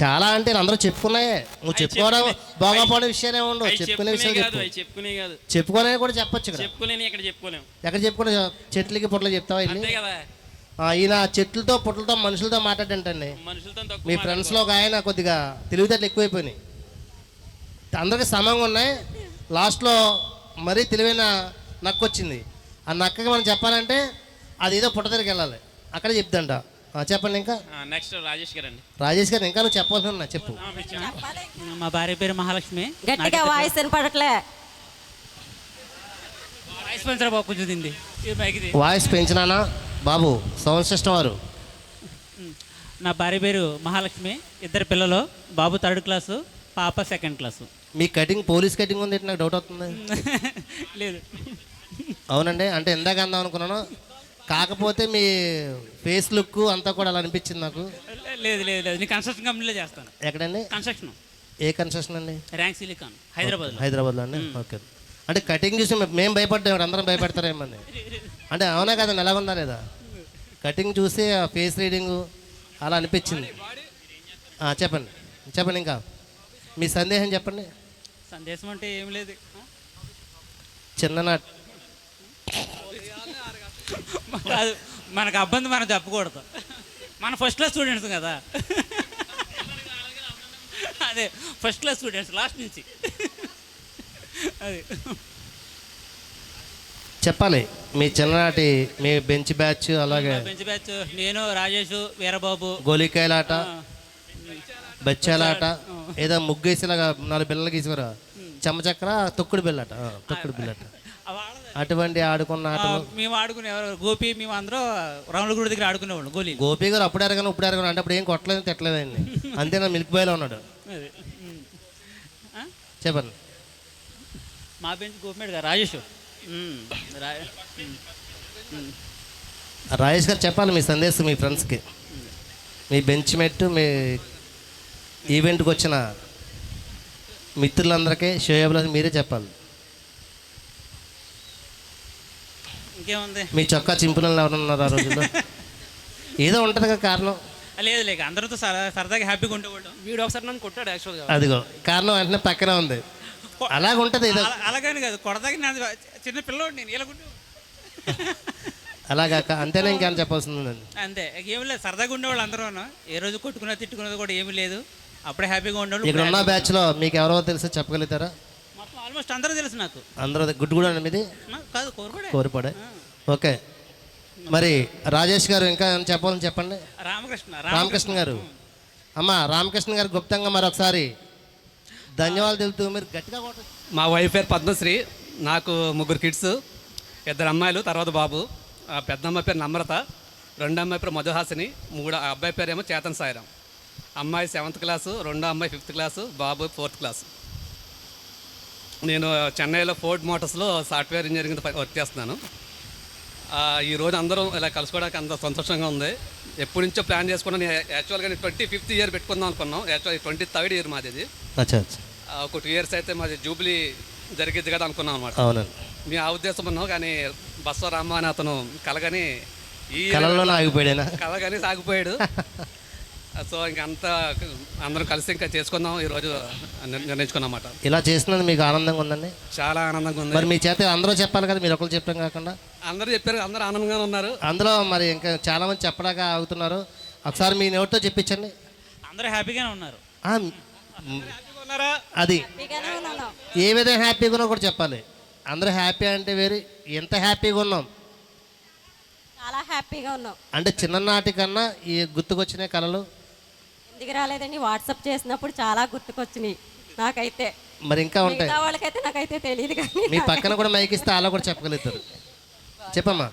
చాలా అంటే అందరూ చెప్పుకున్నాయే, నువ్వు చెప్పుకోవడం బాగోపోవడం విషయాలే ఉండవు. చెప్పుకునే విషయాలు చెప్పుకునే కాదు, చెప్పుకునే కూడా చెప్పొచ్చు. చెప్పుకునే ఇక్కడ చెప్పుకోలేము. ఎక్కడ చెప్పుకునే చెట్లకి పుట్ల చెప్తావా? అంతే కదా. ఈయన చెట్లతో పుట్లతో మనుషులతో మాట్లాడంటండి. మనుషులతో మీ ఫ్రెండ్స్లో ఒక ఆయన కొద్దిగా తెలివితేటలు ఎక్కువైపోయినాయి, అందరికీ సమంగా ఉన్నాయి. లాస్ట్లో మరీ తెలివైన నక్క వచ్చింది. ఆ నక్కకి మనం చెప్పాలంటే అది ఏదో పుట్ట దగ్గరికి వెళ్ళాలి, అక్కడే చెప్తాంట. చెప్పండి. ఇంకా నెక్స్ట్ రాజేష్ గారు అండి. రాజేష్ గారు ఇంకా నువ్వు చెప్పాల్సిన చెప్పు. మా భార్య పేరు మహాలక్ష్మి. గట్టిగా వాయిస్ వినపడట్లే. వాయిస్ పెంచరా బాబు, కొంచెం వాయిస్ పెంచినానా బాబు, సౌండ్ సిస్టమ్ వారు. నా భార్య పేరు మహాలక్ష్మి, ఇద్దరు పిల్లలు, బాబు 3rd క్లాసు, పాప 2nd క్లాసు. మీ కటింగ్ పోలీస్ కటింగ్ ఉంది, నాకు డౌట్ అవుతుంది. లేదు. అవునండి, అంటే ఎందాక అందాం అనుకున్నాను, కాకపోతే మీ ఫేస్ లుక్ అంతా కూడా అలా అనిపించింది నాకు. లేదు లేదు లేదు, నేను కన్స్ట్రక్షన్ కంపెనీలో చేస్తాను. ఎక్కడండి? కన్స్ట్రక్షన్. ఏ కన్స్ట్రక్షన్ అండి? ర్యాంక్ సిలికాన్, హైదరాబాద్లో. హైదరాబాద్లో అండి. ఓకే. అంటే కటింగ్ చూసి మేము భయపడ్డాం, అందరం భయపడతారేమని. అంటే అవునా కదండి, ఎలాగుందా లేదా? కటింగ్ చూసి ఆ ఫేస్ రీడింగు అలా అనిపించింది. చెప్పండి చెప్పండి, ఇంకా మీ సందేహం చెప్పండి. సందేశం అంటే ఏం లేదు, చిన్ననాటి కాదు, మనకు అబ్బంది మనం చెప్పకూడదు, మన ఫస్ట్ క్లాస్ స్టూడెంట్స్ కదా. అదే ఫస్ట్ క్లాస్ స్టూడెంట్స్ లాస్ట్ నుంచి. అది చెప్పాలి. మీ చిన్ననాటి మీ బెంచ్ బ్యాచ్, అలాగే బెంచ్ బ్యాచ్, నేను, రాజేష్, వీరబాబు, గోలికాయలాట, బచ్చాలాట, ఏదో ముగ్గేసేలాగా 4 బిళ్ళలు గీసేవారు, చెమ్మచక్ర, తొక్కుడు బిళ్ళట, తొక్కుడు బిళ్ళట, అటువంటి ఆడుకున్న ఆటలు మేము ఆడుకునేవారు. గోపి మేము అందరూ రాముల గుడి దగ్గర ఆడుకునేవాళ్ళు. గోపి గారు అప్పుడు ఎరగాను ఇప్పుడు ఎరగాను అంటే అప్పుడు ఏం కొట్టలేదు తిట్టలేదండి, అంతేనా? మిల్క్ బాయ్లో ఉన్నాడు. చెప్పండి. మా బెంచ్ గోపిమేడ్ గారు రాజేష్. రాజేష్ గారు చెప్పాలి మీ సందేశం మీ ఫ్రెండ్స్కి, మీ బెంచ్ మెట్, మీ ఈవెంట్కి వచ్చిన మిత్రులందరికీ షోయబుల్ మీరే చెప్పాలి. ఇంకేముంది? మీ చొక్కా చింపులను ఎవరు ఉన్నారు ఆ రోజుల్లో? ఏదో ఉంటుంది కదా కారణం. లేదు లేక అందరితో సరదాగా హ్యాపీగా ఉండేవాళ్ళు. వీడు ఒకసారి నన్ను కొట్టాడు యాక్చువల్గా. అదిగో కారణం వెంటనే పక్కనే ఉంది. అలాగ ఉంటుంది ఏదో. అలాగని కాదు, కొడదాకి నేను చిన్న పిల్లవాడు, నేను ఇలాగుంటే అలాగా అంతేనా? ఇంకేమైనా చెప్పాల్సింది? అంతే, ఏమి లేదు, సరదాగా ఉండేవాళ్ళు అందరూ. ఏ రోజు కొట్టుకున్నది తిట్టుకున్నది కూడా ఏమీ లేదు, అప్పుడే హ్యాపీగా ఉండేవాళ్ళు. ఇక్కడ ఉన్న బ్యాచ్లో మీకు ఎవరో తెలుసో చెప్పగలుగుతారా? మొత్తం ఆల్మోస్ట్ అందరూ తెలుసు నాకు. అందరూ గుడ్డు కూడా మీది కాదు, కోరుపడే. ఓకే, మరి రాజేష్ గారు ఇంకా చెప్పాలని చెప్పండి. రామకృష్ణ గారు. అమ్మ రామకృష్ణ గారు గుప్తంగా మరొకసారి ధన్యవాదాలు తెలుపుతూ మీరు గట్టిగా. మా వైఫ్ పేరు పద్మశ్రీ, నాకు 3 కిడ్స్, 2 అమ్మాయిలు, తర్వాత బాబు. పెద్ద అమ్మాయి పేరు నమ్రత, 2 అమ్మాయి పేరు మధుహాసిని, 3 అబ్బాయి పేరు ఏమో చేతన్ సాయిరాం. అమ్మాయి 7th క్లాసు, 2 అమ్మాయి 5th క్లాసు, బాబు 4th క్లాసు. నేను చెన్నైలో ఫోర్డ్ మోటార్స్లో సాఫ్ట్వేర్ ఇంజనీరింగ్ వర్క్ చేస్తున్నాను. ఈరోజు అందరం ఇలా కలుసుకోవడానికి అంత సంతోషంగా ఉంది. ఎప్పటి నుంచో ప్లాన్ చేసుకున్నాను. యాక్చువల్గా 25th ఇయర్ పెట్టుకుందాం అనుకున్నాం. యాక్చువల్గా 23rd ఇయర్ మాది ఇది. ఒక 2 years అయితే మాది జూబ్లీ జరిగిద్ది కదా అనుకున్నాం అనమాట. అవునండి. మేము ఆ ఉద్దేశం ఉన్నాం, కానీ బస్వరామ అని అతను కలగని కళలోనే ఆగిపోయాడు. కలగని సాగిపోయాడు. సో ఇంకంతా అందరం కలిసి ఇంకా చేసుకుందాం ఈరోజు నిర్ణయించుకున్నమాట. ఇలా చేస్తున్నది మీకు ఆనందంగా ఉందండి? చాలా ఆనందంగా ఉంది. మరి మీ చేత అందరూ చెప్పాలి కదా, మీరు ఒకరు చెప్పడం కాకుండా. అందరూ చెప్పారు, అందరూ ఆనందంగా ఉన్నారు. అందులో మరి ఇంకా చాలా మంది చెప్పడాక ఆగుతున్నారు. ఒకసారి మీ నోటితో చెప్పించండి. అందరూ హ్యాపీగానే ఉన్నారు. అది ఏ విధంగా హ్యాపీగా ఉన్నా కూడా చెప్పాలి. అందరూ హ్యాపీ అంటే వేరే, ఎంత హ్యాపీగా ఉన్నాం. చాలా హ్యాపీగా ఉన్నాం. అంటే చిన్ననాటి కన్నా ఈ గుర్తుకొచ్చిన కళలు ఎందుకు రాలేదండి, వాట్సాప్ చేసినప్పుడు చాలా గుర్తుకొచ్చినాయి నాకైతే. మరి ఇంకా ఉంటాయి వాళ్ళకైతే నాకైతే తెలియదు. కానీ మీ పక్కన కూడా మైక్ ఇస్తే అలా కూడా చెప్పగలుగుతారు. చెప్పమ్మా,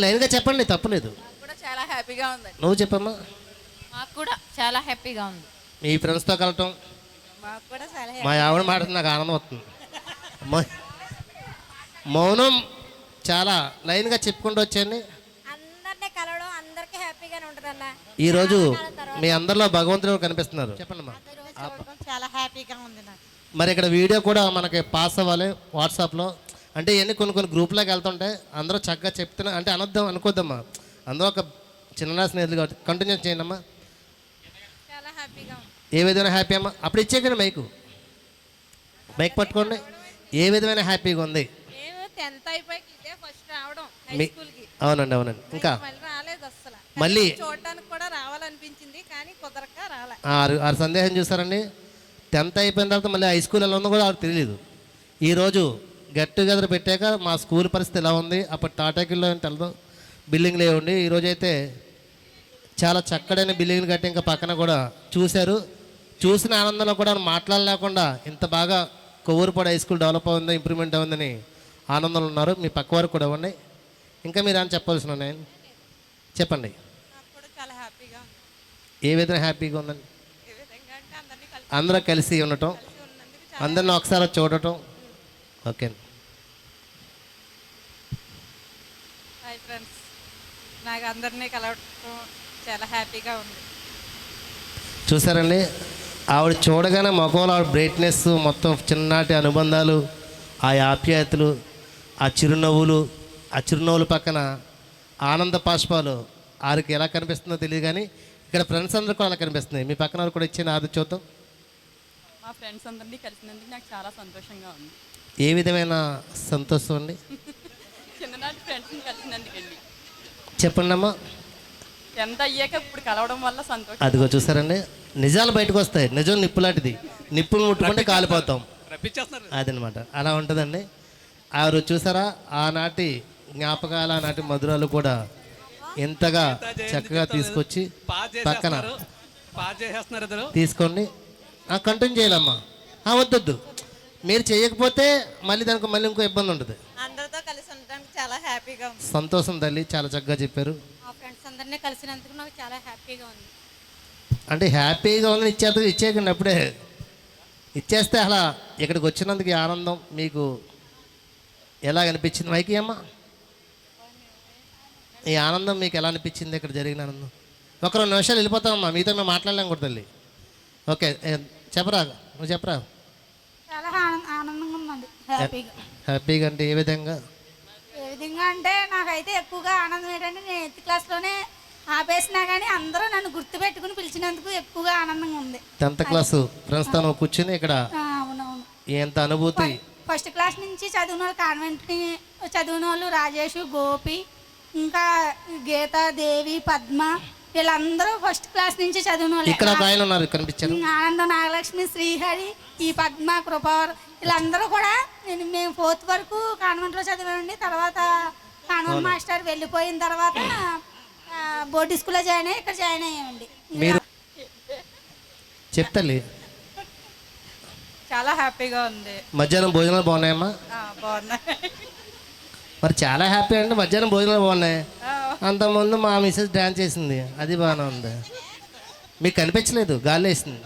లైన్గా చెప్పండి, తప్పులేదు. కూడా చాలా హ్యాపీగా ఉందండి. నువ్వు చెప్పమ్మా. మాకు కూడా చాలా హ్యాపీగా ఉంది. మీ ఫ్రెండ్స్తో కలవటం, మాకు కూడా చాలా మా ఆవిడ మాట నాకు ఆనందం వస్తుంది. మౌనం చాలా లైన్గా చెప్పుకుంటూ వచ్చాయండి. అందరినీ కలవడం అందరికీ హ్యాపీగానే ఉంటుందన్న. ఈరోజు మీ అందరిలో భగవంతుడు కనిపిస్తున్నారు. చెప్పండి అమ్మా. చాలా హ్యాపీగా ఉంది నాకు. మరి ఇక్కడ వీడియో కూడా మనకి పాస్ అవ్వాలి వాట్సాప్లో. అంటే ఇవన్నీ కొన్ని గ్రూప్లోకి వెళ్తుంటే అందరూ చక్కగా చెప్తున్నా అంటే అనొద్దాం అనుకోద్దమ్మా. అందరూ ఒక చిన్న స్నేహితులు కాబట్టి కంటిన్యూ చేయండి అమ్మా. చాలా హ్యాపీగా ఉంది. ఏ విధమైన హ్యాపీ అమ్మా? అప్పుడు ఇచ్చేకండి మైక్ పట్టుకోండి. ఏ విధమైన హ్యాపీగా ఉంది? 10th అయిపోయి ఇదే ఫస్ట్ రావడం హై స్కూల్కి. అవునండి. ఇంకా మళ్ళీ రాలేదు అసలు. మళ్ళీ చూడటానికి కూడా రావాలనిపించింది, కానీ కుదరక రాలే. ఆరు సందేహం చూసారండి. 10th అయిపోయిన తర్వాత మళ్ళీ హై స్కూల్ ఎలా ఉందో కూడా ఆవిడ తెలియదు. ఈరోజు గెట్ టుగెదర్ పెట్టాక మా స్కూల్ పరిస్థితి ఎలా ఉంది, అప్పుడు టాటాకిల్లో తెలదు, బిల్డింగ్లు ఏముండి. ఈరోజు అయితే చాలా చక్కడైన బిల్డింగ్లు కట్టి ఇంకా పక్కన కూడా చూశారు. చూసిన ఆనందంలో కూడా మాట్లాడలేకుండా ఇంత బాగా Kovvurupadu high school develop అవుందో, improvement అవుందని ఆనందంలో ఉన్నారు. మీ పక్క వారు కూడా ఇవ్వండి. ఇంకా మీరు అని చెప్పాల్సిన ఉన్నాయి చెప్పండి. చాలా హ్యాపీగా ఉంది. ఏ విధంగా హ్యాపీగా ఉందండి? అందరూ కలిసి ఉండటం, అందరిని ఒకసారి చూడటం. ఓకే అండి. హాయ్ ఫ్రెండ్స్, నాకు అందరినీ కలవటం చాలా హ్యాపీగా ఉంది. చూసారండి, ఆవిడ చూడగానే ముఖంలో ఆవిడ బ్రైట్నెస్, మొత్తం చిన్ననాటి అనుబంధాలు, ఆ ఆప్యాయతలు, ఆ చిరునవ్వులు పక్కన ఆనంద పాష్పాలు ఆరికి ఎలా కనిపిస్తుందో తెలియదు. కానీ ఇక్కడ ఫ్రెండ్స్ అందరూ కూడా అలా కనిపిస్తున్నాయి. మీ పక్కన కూడా ఇచ్చిన ఆది చూద్దాం. మా ఫ్రెండ్స్ అందరినీ కలిసినందుకు నాకు చాలా సంతోషంగా ఉంది. ఏ విధమైన సంతోషం అండి? చిన్ననాటి ఫ్రెండ్స్ని కలిసినందుకండి. చెప్పండి అమ్మా. ఎంత అయ్యాక ఇప్పుడు కలవడం వల్ల సంతోషం. అదిగో చూసారండి, నిజాలు బయటకు వస్తాయి. నిజం నిప్పు లాంటిది, నిప్పును ముట్టుకుంటే కాలిపోతాం. అదనమాట, అలా ఉంటుందండి. ఆరు చూసారా, ఆనాటి జ్ఞాపకాలు, ఆనాటి మధురాలు కూడా ఎంతగా చక్కగా తీసుకొచ్చి పక్కన తీసుకోండి. కంటిన్యూ చేయాలమ్మా. వద్దొద్దు, మీరు చేయకపోతే మళ్ళీ దానికి మళ్ళీ ఇంకో ఇబ్బంది ఉంటుంది. అందరితో కలిసి ఉండడానికి చాలా హ్యాపీగా ఉంది. సంతోషం తల్లి, చాలా చక్కగా చెప్పారు. మా ఫ్రెండ్స్ అందరినీ కలిసినందుకు నాకు చాలా హ్యాపీగా ఉంది. అంటే హ్యాపీగా ఉందని ఇచ్చేయకండి. అప్పుడే ఇచ్చేస్తే అలా ఇక్కడికి వచ్చినందుకు ఈ ఆనందం మీకు ఎలా అనిపించింది? మైకి అమ్మా, ఈ ఆనందం మీకు ఎలా అనిపించింది? ఇక్కడ జరిగిన ఆనందం. ఒక 2 నిమిషాలు వెళ్ళిపోతామమ్మా, మీతో మేము మాట్లాడలేం కూడా తల్లి. ఓకే, చెప్పరా, నువ్వు చెప్పరా. చాలా ఆనందంగా ఉందండి. హ్యాపీగా అంటే ఏ విధంగా? ఏ విధంగా అంటే నాకైతే ఎక్కువగా ఆనందం ఏంటంటే నేను 8th క్లాస్లోనే ఆపేసినా కానీ అందరూ నన్ను గుర్తుపెట్టుకుని పిలిచినందుకు ఎక్కువగా ఆనందంగా ఉంది. 10th క్లాసు ఫ్రెండ్స్తో నువ్వు కూర్చుని ఇక్కడ అవునవును, ఎంత అనుభూతి. ఫస్ట్ క్లాస్ నుంచి చదివిన వాళ్ళు, కాన్వెంట్ని చదివిన వాళ్ళు రాజేష్, గోపి, ఇంకా గీత, దేవి, పద్మ, వీళ్ళందరూ ఫస్ట్ క్లాస్ నుంచి చదివిన వాళ్ళు. ఇక్కడ ఒక ఆయన ఉన్నారు కనిపించారు, ఆనందం, నాగలక్ష్మి, శ్రీహరి, ఈ పద్మ, కృపవర్, వీళ్ళందరూ కూడా మేము 4th వరకు కాన్వెంట్లో చదివామండి. తర్వాత కాన్వెంట్ మాస్టర్ వెళ్ళిపోయిన తర్వాత బోర్డు స్కూల్లో జాయిన్ అయ్యి ఇక్కడ జాయిన్ అయ్యామండి. మీరు చెప్తాలి. చాలా హ్యాపీగా ఉంది. మధ్యాహ్నం భోజనాలు బాగున్నాయమ్మా? బాగున్నాయి. మరి చాలా హ్యాపీ అండి, మధ్యాహ్నం భోజనాలు బాగున్నాయి. అంతకుముందు మా మిస్సెస్ డ్యాన్స్ చేసింది, అది బాగానే ఉంది. మీకు కనిపించలేదు, గాల్లో వేసింది,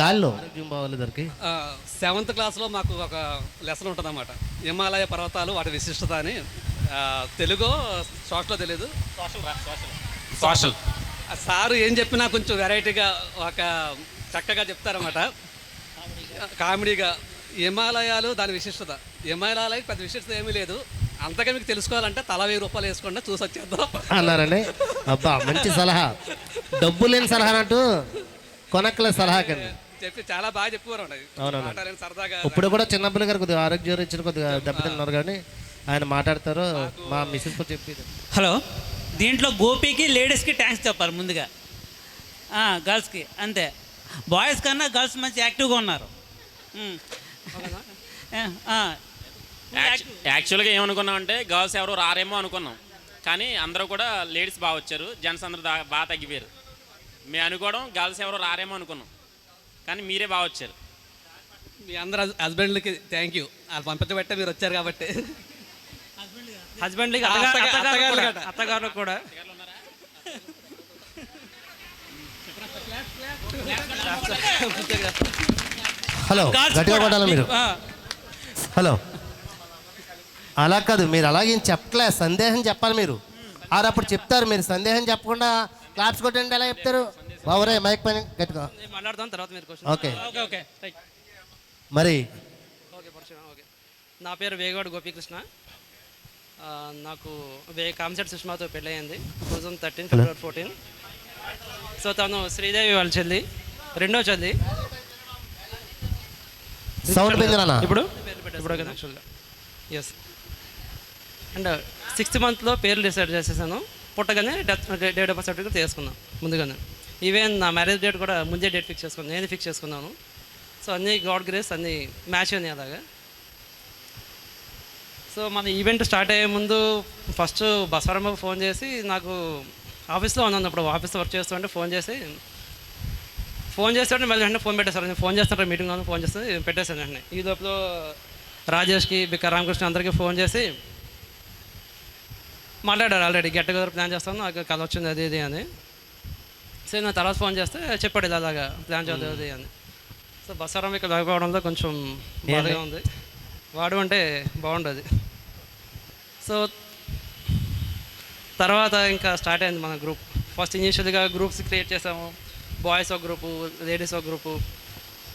గాల్లో బాగోలేదు. దొరికి 7th క్లాస్లో మాకు ఒక లెసన్ ఉంటుంది అన్నమాట, హిమాలయ పర్వతాలు వాటి విశిష్టత అని. తెలుగు సోషల్లో తెలియదు. సోషల్. సారు ఏం చెప్పినా కొంచెం వెరైటీగా ఒక చక్కగా చెప్తారన్నమాట, కామెడీగా. హిమాలయాలు దాని విశిష్టత. హిమాలయాలకి పెద్ద విశిష్టత ఏమీ లేదు. అంతగా మీకు తెలుసుకోవాలంటే తల 1000 రూపాయలు వేసుకోండి, చూసి వచ్చేద్దాం అన్నారండి. అబ్బా మంచి సలహా, డబ్బు లేని సలహా అన్నట్టు కొనక్కలే సలహా కింద చెప్పి చాలా బాగా చెప్పేవారు. అవునవును. మాట్లాడని సరదాగా. ఇప్పుడు కూడా చిన్నపిల్ల గారు కొద్దిగా ఆరోగ్య రీత్యా కొద్దిగా దెబ్బతిన్నారు, కానీ ఆయన మాట్లాడతారు. మా మిస్సెస్ కూడా చెప్పేది. హలో, దీంట్లో గోపికి లేడీస్కి థ్యాంక్స్ చెప్పాలి ముందుగా, గర్ల్స్కి అంతే. బాయ్స్ కన్నా గర్ల్స్ మంచి యాక్టివ్గా ఉన్నారు. యాక్చువల్గా ఏమనుకున్నాం అంటే గర్ల్స్ ఎవరు రారేమో అనుకున్నాం, కానీ అందరూ కూడా లేడీస్ బాగా వచ్చారు. జెంట్స్ అందరూ బాగా తగ్గిపోయారు. మేము అనుకోవడం గర్ల్స్ ఎవరు రారేమో అనుకున్నాం, కానీ మీరే బాగా వచ్చారు. మీ అందరు హస్బెండ్లకి థ్యాంక్ యూ, వాళ్ళు పంపించబట్టే మీరు వచ్చారు కాబట్టి. హస్బెండ్లకి అత్తగారు కూడా. హలో, గట్టిగా కొట్టాలి మీరు. హలో, అలా కాదు, మీరు అలాగేం చెప్పలే, సందేహం చెప్పాలి మీరు. అప్పుడు చెప్తారు, మీరు సందేహం చెప్పకుండా క్లాప్స్ కొట్టండి ఎలా చెప్తారు? బాబురే మైక్ పైన గట్టిగా మాట్లాడదాం, తర్వాత మీరు ఓకే. ఓకే మరి ఓకే. నా పేరు వేగవాడ గోపీకృష్ణ. నాకు కామశెట్టి సుష్మాతో పెళ్ళయింది 2013 ఫిబ్రవరి 14. సో తను శ్రీదేవి వాళ్ళ చెల్లి, రెండో చెల్లి. సౌండ్ పెంచాలన్నా ఇప్పుడు కదా యాక్చువల్గా. ఎస్. అండ్ 6th మంత్లో పేర్లు డిసైడ్ చేసేసాను. పుట్టగానే డేట్ ఆఫ్ బర్త్ సర్టిఫికేట్ తీసుకున్నాను ముందుగానే. ఈవెన్ నా మ్యారేజ్ డేట్ కూడా ముందే డేట్ ఫిక్స్ చేసుకున్నాను, నేను ఫిక్స్ చేసుకున్నాను. సో అన్నీ గాడ్ గ్రేస్, అన్నీ మ్యాచ్ అయినాయి అలాగా. సో మన ఈవెంట్ స్టార్ట్ అయ్యే ముందు ఫస్ట్ బసవరామకు ఫోన్ చేసి, నాకు ఆఫీస్లో ఉన్నాను అప్పుడు, ఆఫీస్లో వర్క్ చేస్తుంటే ఫోన్ చేస్తే మళ్ళీ వెంటనే ఫోన్ పెట్టేశారు. నేను ఫోన్ చేస్తాను మీటింగ్ ఫోన్ చేస్తే పెట్టేశాను వెంటనే. ఈ లోపల రాజేష్కి, బిక్క రామకృష్ణ అందరికీ ఫోన్ చేసి మాట్లాడారు. ఆల్రెడీ గెట్ టుగెదర్ ప్లాన్ చేస్తాను, నాకు కథ వచ్చింది అది ఇది అని. సో నేను తర్వాత ఫోన్ చేస్తే చెప్పాడు ఇలాగా ప్లాన్ చేద్దాం అది అని. సో బసవరాం ఇక్కడ లేకపోవడంలో కొంచెం బాధగా ఉంది. వాడు అంటే బాగుండదు. సో తర్వాత ఇంకా స్టార్ట్ అయింది మన గ్రూప్. ఫస్ట్ ఇనీషియల్గా గ్రూప్స్ క్రియేట్ చేసాము. బాయ్స్ ఒక గ్రూపు, లేడీస్ ఒక గ్రూపు,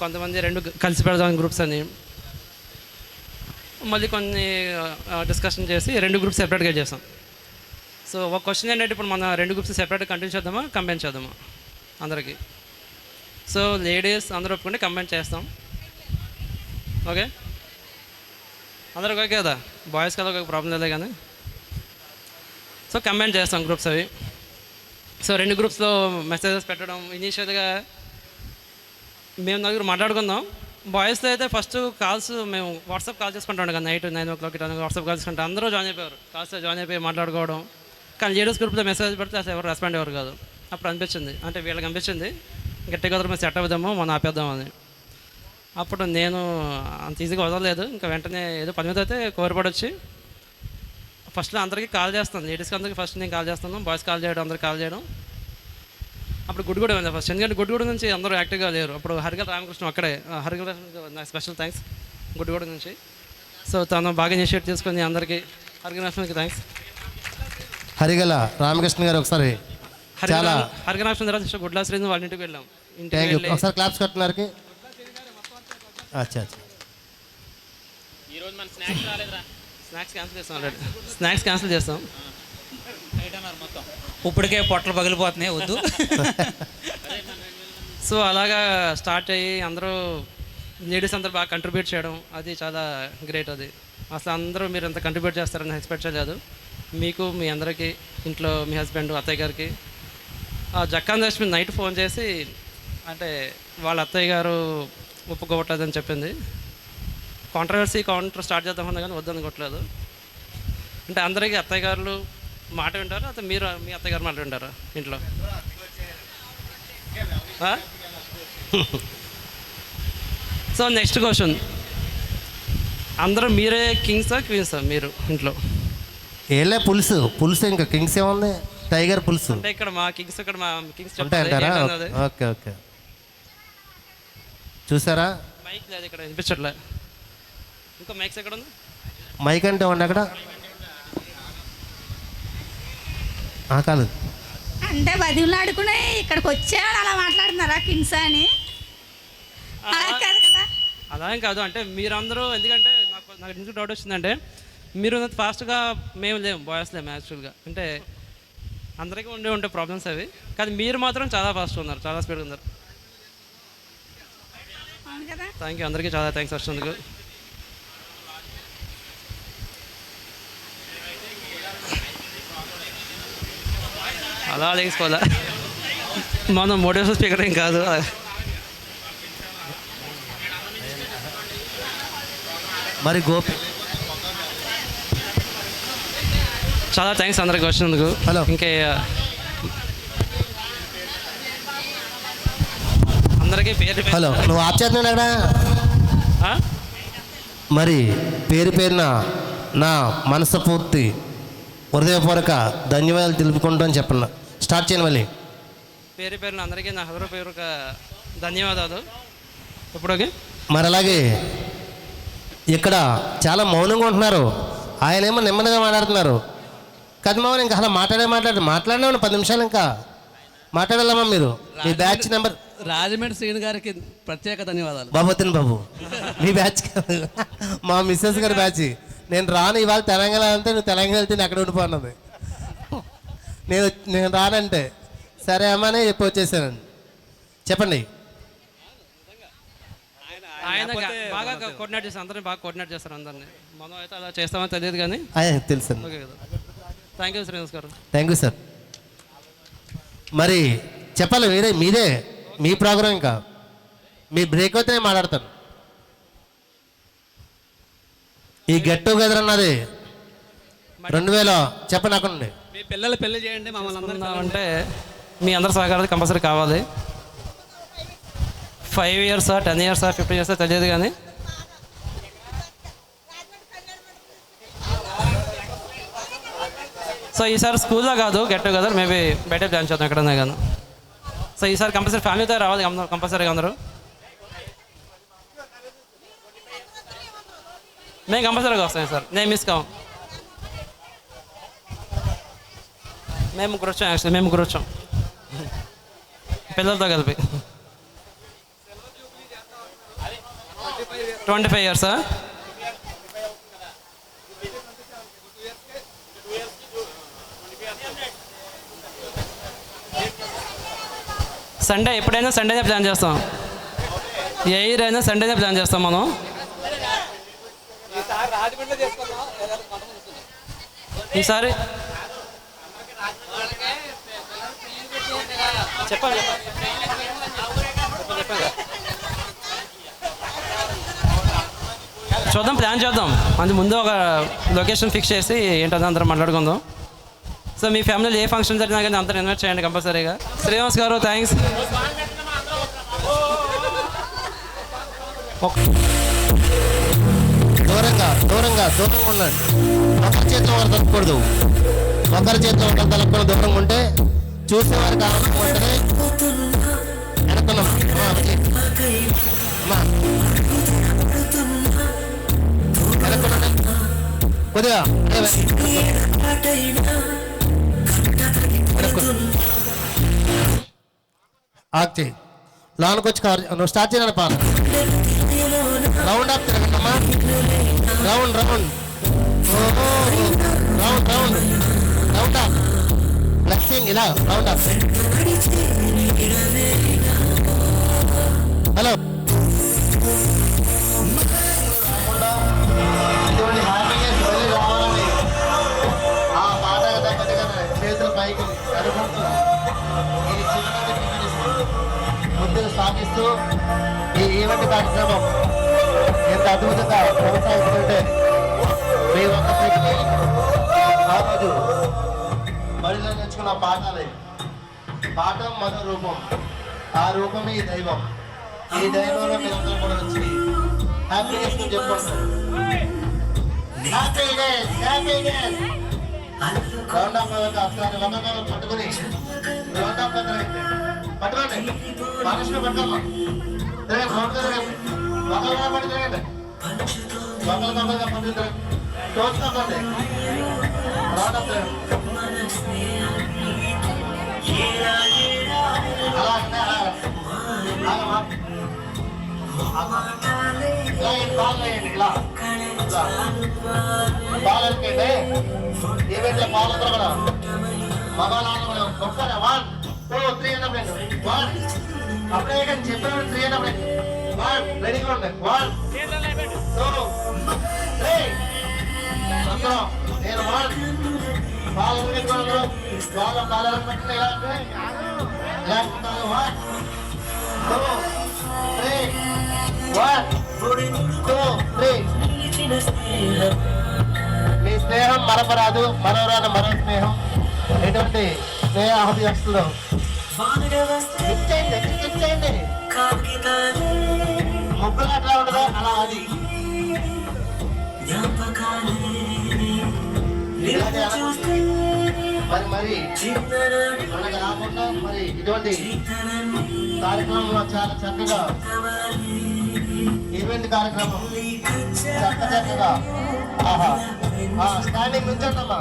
కొంతమంది రెండు కలిసి పెడదాం గ్రూప్స్ అని. మళ్ళీ కొన్ని డిస్కషన్ చేసి 2 గ్రూప్స్ సెపరేట్గా చేసాం. సో ఒక క్వశ్చన్ ఏంటంటే, ఇప్పుడు మన 2 గ్రూప్స్ సెపరేట్గా కంటిన్యూ చేద్దామా, కంబైన్ చేద్దామా అందరికీ? సో లేడీస్ అందరూ ఒప్పుకుంటే కంబైన్ చేస్తాం. ఓకే, అందరికి ఓకే కదా? బాయ్స్ కదా ఒక ప్రాబ్లం లేదు కానీ. సో కంబైన్ చేస్తాం గ్రూప్స్ అవి. సో 2 గ్రూప్స్లో మెసేజెస్ పెట్టడం. ఇనీషియల్గా మేము 4 మాట్లాడుకుందాం. బాయ్స్తో అయితే ఫస్ట్ కాల్స్ మేము వాట్సాప్ కాల్ చేసుకుంటాం కదా, నైట్ 9 o'clock వాట్సాప్ కాల్ చేసుకుంటాం. అందరూ జాయిన్ అయిపోయారు, కాల్స్తో జాయిన్ అయిపోయి మాట్లాడుకోవడం. కానీ లేడీస్ గ్రూప్లో మెసేజ్ పెడితే అసలు ఎవరు రెస్పాండ్ అయ్యారు కాదు. అప్పుడు అనిపించింది, అంటే వీళ్ళకి అనిపించింది గట్టి కుదర మేము సెట్ అవుదాము, మనం ఆపేద్దామని. అప్పుడు నేను అంత ఈజీగా వదలలేదు. ఇంకా వెంటనే ఏదో పని మీద అయితే కోరపడి వచ్చి ఫస్ట్లో అందరికీ కాల్ చేస్తాను. లేడీస్కి అందరికీ ఫస్ట్ నేను కాల్ చేస్తాను, బాయ్స్ కాల్ చేయడం, అందరికి కాల్ చేయడం. అప్పుడు గుడ్డుగూడ ఉంది ఫస్ట్, ఎందుకంటే గుడ్డుగూడ నుంచి అందరూ యాక్టివ్గా లేరు. అప్పుడు హరిగల రామకృష్ణ అక్కడే, హరిగల నాకు స్పెషల్ థ్యాంక్స్ గుడ్డుగూడ నుంచి. సో తను బాగా ఇనిషియేట్ చేసుకొని అందరికీ హరిగరాష్ట్రానికి థ్యాంక్స్. హరిగల రామకృష్ణ గారు ఒకసారి చాలా హరిగరాష్ట్రం తర్వాత గుడ్లా శ్రీని వాళ్ళ ఇంటికి వెళ్ళాం. Thank you. ఒకసారి క్లాప్స్ కట్టున్నారుకి. అచ్చా అచ్చా, ఈరోజు మన స్నాక్స్ రాలేదురా. స్నాక్స్ క్యాన్సిల్ చేస్తాం ఆల్రెడీ. స్నాక్స్ క్యాన్సిల్ చేస్తాం. మొత్తం ఇప్పటికే పొట్టలు పగిలిపోతున్నాయి, వద్దు. సో అలాగా స్టార్ట్ అయ్యి అందరూ లేడీస్ అందరూ బాగా కంట్రిబ్యూట్ చేయడం, అది చాలా గ్రేట్. అది అసలు అందరూ మీరు ఎంత కంట్రిబ్యూట్ చేస్తారని ఎక్స్పెక్ట్ చేయలేదు. మీకు, మీ అందరికీ, ఇంట్లో మీ హస్బెండ్, అత్తయ్య గారికి. జక్కాన్ దర్శమి నైట్ ఫోన్ చేసి, అంటే వాళ్ళ అత్తయ్య గారు ఒప్పుకోవట్లేదని చెప్పింది. కౌంటర్ స్టార్ట్ చేద్దామన్నా కానీ వద్దనుకోవట్లేదు. అంటే అందరికీ అత్తయ్య గారు మాట వింటారు, అయితే మీరు మీ అత్తయ్య గారు మాట వింటారా ఇంట్లో? సో నెక్స్ట్ క్వశ్చన్, అందరూ మీరే కింగ్సా క్వీన్సా మీరు ఇంట్లో? ఏలే పులుసు, పులుసు ఇంకా కింగ్స్ ఏముంది, టైగర్ పులుసు అంటే ఇక్కడ మా కింగ్స్, ఇక్కడ మా కింగ్స్ ఉంటాయంటారా? ఓకే ఓకే, చూసారా? మైక్ లేదు ఇక్కడ, వినిపించట్లే. ఇంకా మైక్స్ ఎక్కడ ఉంది? మైక్ అంటే ఉండి అక్కడ కాదు అంటే బదిలాడుకునే ఇక్కడికి వచ్చేవాడు అలా మాట్లాడుతున్నారా కింగ్స్ అని? అలా కాదు కదా. అలా ఏం కాదు, అంటే మీరందరూ ఎందుకంటే నాకు ఎందుకు డౌట్ వచ్చిందంటే మీరు ఫాస్ట్గా మేము లేము, బాయ్స్ లేము యాక్చువల్గా. అంటే అందరికీ ఉండే ప్రాబ్లమ్స్ అవి, కానీ మీరు మాత్రం చాలా ఫాస్ట్గా ఉన్నారు, చాలా స్పీడ్గా ఉన్నారు. థ్యాంక్ యూ, అందరికీ చాలా థ్యాంక్స్ వచ్చినందుకు. అలా లేకపోలే, మనం మోటివేషన్ స్పీకర్ ఏం కాదు. మరి గోపి చాలా థ్యాంక్స్ అందరికి వచ్చినందుకు. హలో, ఇంకే అందరికీ పేరు. హలో, నువ్వు ఆప్ చేస్తున్నావు కదా. మరి పేరు పేరున నా మనస్ఫూర్తి హృదయపూర్వక ధన్యవాదాలు తెలుపుకుంటూ అని చెప్పండి. స్టార్ట్ చేయండి మళ్ళీ. పేరు పేరున అందరికీ నా హృదయపూర్వక ధన్యవాదాలు. ఇప్పుడు ఓకే. మరి అలాగే ఇక్కడ చాలా మౌనంగా ఉంటున్నారు, ఆయనేమో నెమ్మదిగా మాట్లాడుతున్నారు. కదమ్మా ఇంకా అలా మాట్లాడినా 10 నిమిషాలు ఇంకా మాట్లాడాలమ్మా. మీరు మీ బ్యాచ్ నెంబర్ రాజమండ్రి శ్రీని గారికి ప్రత్యేక ధన్యవాదాలు. బాబోతిన్ బాబు, మీ బ్యాచ్ కాదు, మా మిస్సెస్ గారి బ్యాచ్. నేను రాను ఇవాళ తెలంగాణ అంటే నువ్వు తెలంగాణ వెళ్తే నేను అక్కడ ఉండిపోన్నది. నేను రానంటే సరే అమ్మానే చెప్పి వచ్చేసానండి. చెప్పండి. ఆయన బాగా కోఆర్డినేట్ చేస్తారు, అందరినీ బాగా కోఆర్డినేట్ చేస్తారు అందరినీ. మనం అయితే అలా చేస్తామని తెలియదు కానీ తెలుసు. ఓకే కదా. థ్యాంక్ యూ శ్రీనివాస్ గారు. Thank you sir. మరి చెప్పాలి మీదే మీ ప్రోగ్రాం. ఇంకా మీ బ్రేక్ అయితే నేను మాట్లాడతాను. ఈ గెట్ టుగెదర్ అన్నది 2000 చెప్పండి అక్కడ నుండి. మీ పిల్లలు పెళ్లి చేయండి మమ్మల్ని అందరూ అంటే మీ అందరి సహకారం కంపల్సరీ కావాలి. 5 years 10 years 15 years తెలియదు కానీ సో ఈసారి స్కూల్లో కాదు గెట్ టుగెదర్, మేబీ బయట ప్లాన్ చేద్దాం ఎక్కడన్నా కానీ. సో ఈసారి కంపల్సరీ ఫ్యామిలీతో రావాలి కంపల్సరీగా అందరూ. మేము కంపల్సరీగా వస్తాం సార్, నేను మిస్ కావు. మేము ముగ్గురు వచ్చాం, యాక్చువల్లీ మేము ముగ్గురు వచ్చాం పిల్లలతో కలిపి. 25 years సండే ఎప్పుడైనా సండేనే ప్లాన్ చేస్తాం. ఏ ఇయర్ అయినా సండేనే ప్లాన్ చేస్తాం మనం. ఈసారి చెప్పండి చూద్దాం, ప్లాన్ చేద్దాం. అందు ముందు ఒక లొకేషన్ ఫిక్స్ చేసి ఏంటో అందరం మాట్లాడుకుందాం. సో మీ ఫ్యామిలీలో ఏ ఫంక్షన్ జరిగినా కానీ అందరూ ఇన్వైట్ చేయండి కంపల్సరీగా. శ్రీనివాస్ గారు థ్యాంక్స్. దూరంగా ఉండండి. ఒకరి చేతిలో ఒకరు తలకూడదు, ఒకరి చేతిలో ఒకరు తలకూడదు. దూరంగా ఉంటే చూసేవారికి ఆనందంగా ఉంటుంది. వెనక్కున్నాం కొద్దిగా ఆక్తి లోనికి వచ్చి కవర్. నువ్వు స్టార్ట్ చేయాలి పాట. రౌండ్ అప్ తిరగండమ్మా. Round round round round round up. Blessing ఇలా రౌండ్ అప్. హలో, చేతుల పైకి ముందుకు సాగిస్తూ ఈ ఈవెంట్ కార్యక్రమం ఎంత అద్భుతంగా కొనసాగుతుంటే మీ ఒక్కరికి ఆ రోజు బడిలో నేర్చుకున్న పాఠం మరో రూపం, ఆ రూపమే ఈ దైవం. ఈ దైవంలో మీరందరూ కూడా వచ్చి హ్యాపీనెస్ చెప్పండి. రౌండ్ ఆఫ్ ఒకసారి ఒకరిని పట్టుకుని రౌండ్ ఆఫ్ పట్టుకోండి. మనుషులు పట్టుకోమ్మా. ఒకరిగా పడి తిరగండి. ఒకరిగా పట్టుకుని తోచుకోకండి. రౌండ్ ఆఫ్ కాల్ వేయండి ఇలా కాల్ ఎందుకంటే ఈవెంట్లో కాల్ అందరూ కూడా మగవాళ్ళు ఒకసారి 1 2 3 అన్నప్పుడు 1 అప్పుడే కానీ చెప్పిన 3 అన్నప్పుడు 1 రెడీగా ఉండండి 1 2 3 అందరం నేను 1 కాల్ పెట్టుకోండి కాల్ కాలర్ పెట్టండి ఇలా ఇలా ఉంటాను 1 2 3 1 2 3 మీ స్నేహం మరపరాదు మరోరాదు మరో స్నేహం ఎటువంటి స్నేహ అభివ్యక్తులు ఇచ్చేయండి ముగ్గులు అట్లా ఉండదు అలా అది మరి మనకు రాకుండా మరి ఇటువంటి కార్యక్రమంలో చాలా చక్కగా ఈవెంట్ కార్యక్రమం చక్కగా ఆహా స్టాండింగ్ నుంచండమ్మా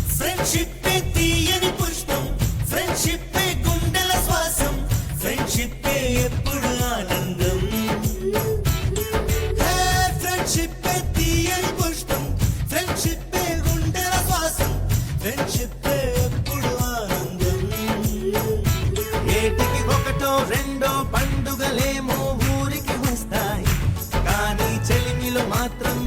ఫ్రెండ్షిప్ తీయని పుష్పం ఫ్రెండ్షిప్ గుండెల శ్వాసం ఫ్రెండ్షిప్ ఎప్పుడు ఆనందం ఫ్రెండ్షిప్ తీయని పుష్పం ఫ్రెండ్షిప్ గుండెల శ్వాసం ఫ్రెండ్షిప్ ఎప్పుడు ఆనందం ఏటికి ఒకటో రెండో పండుగలేమో ఊరికి వస్తాయి కానీ చెలిమిలో మాత్రం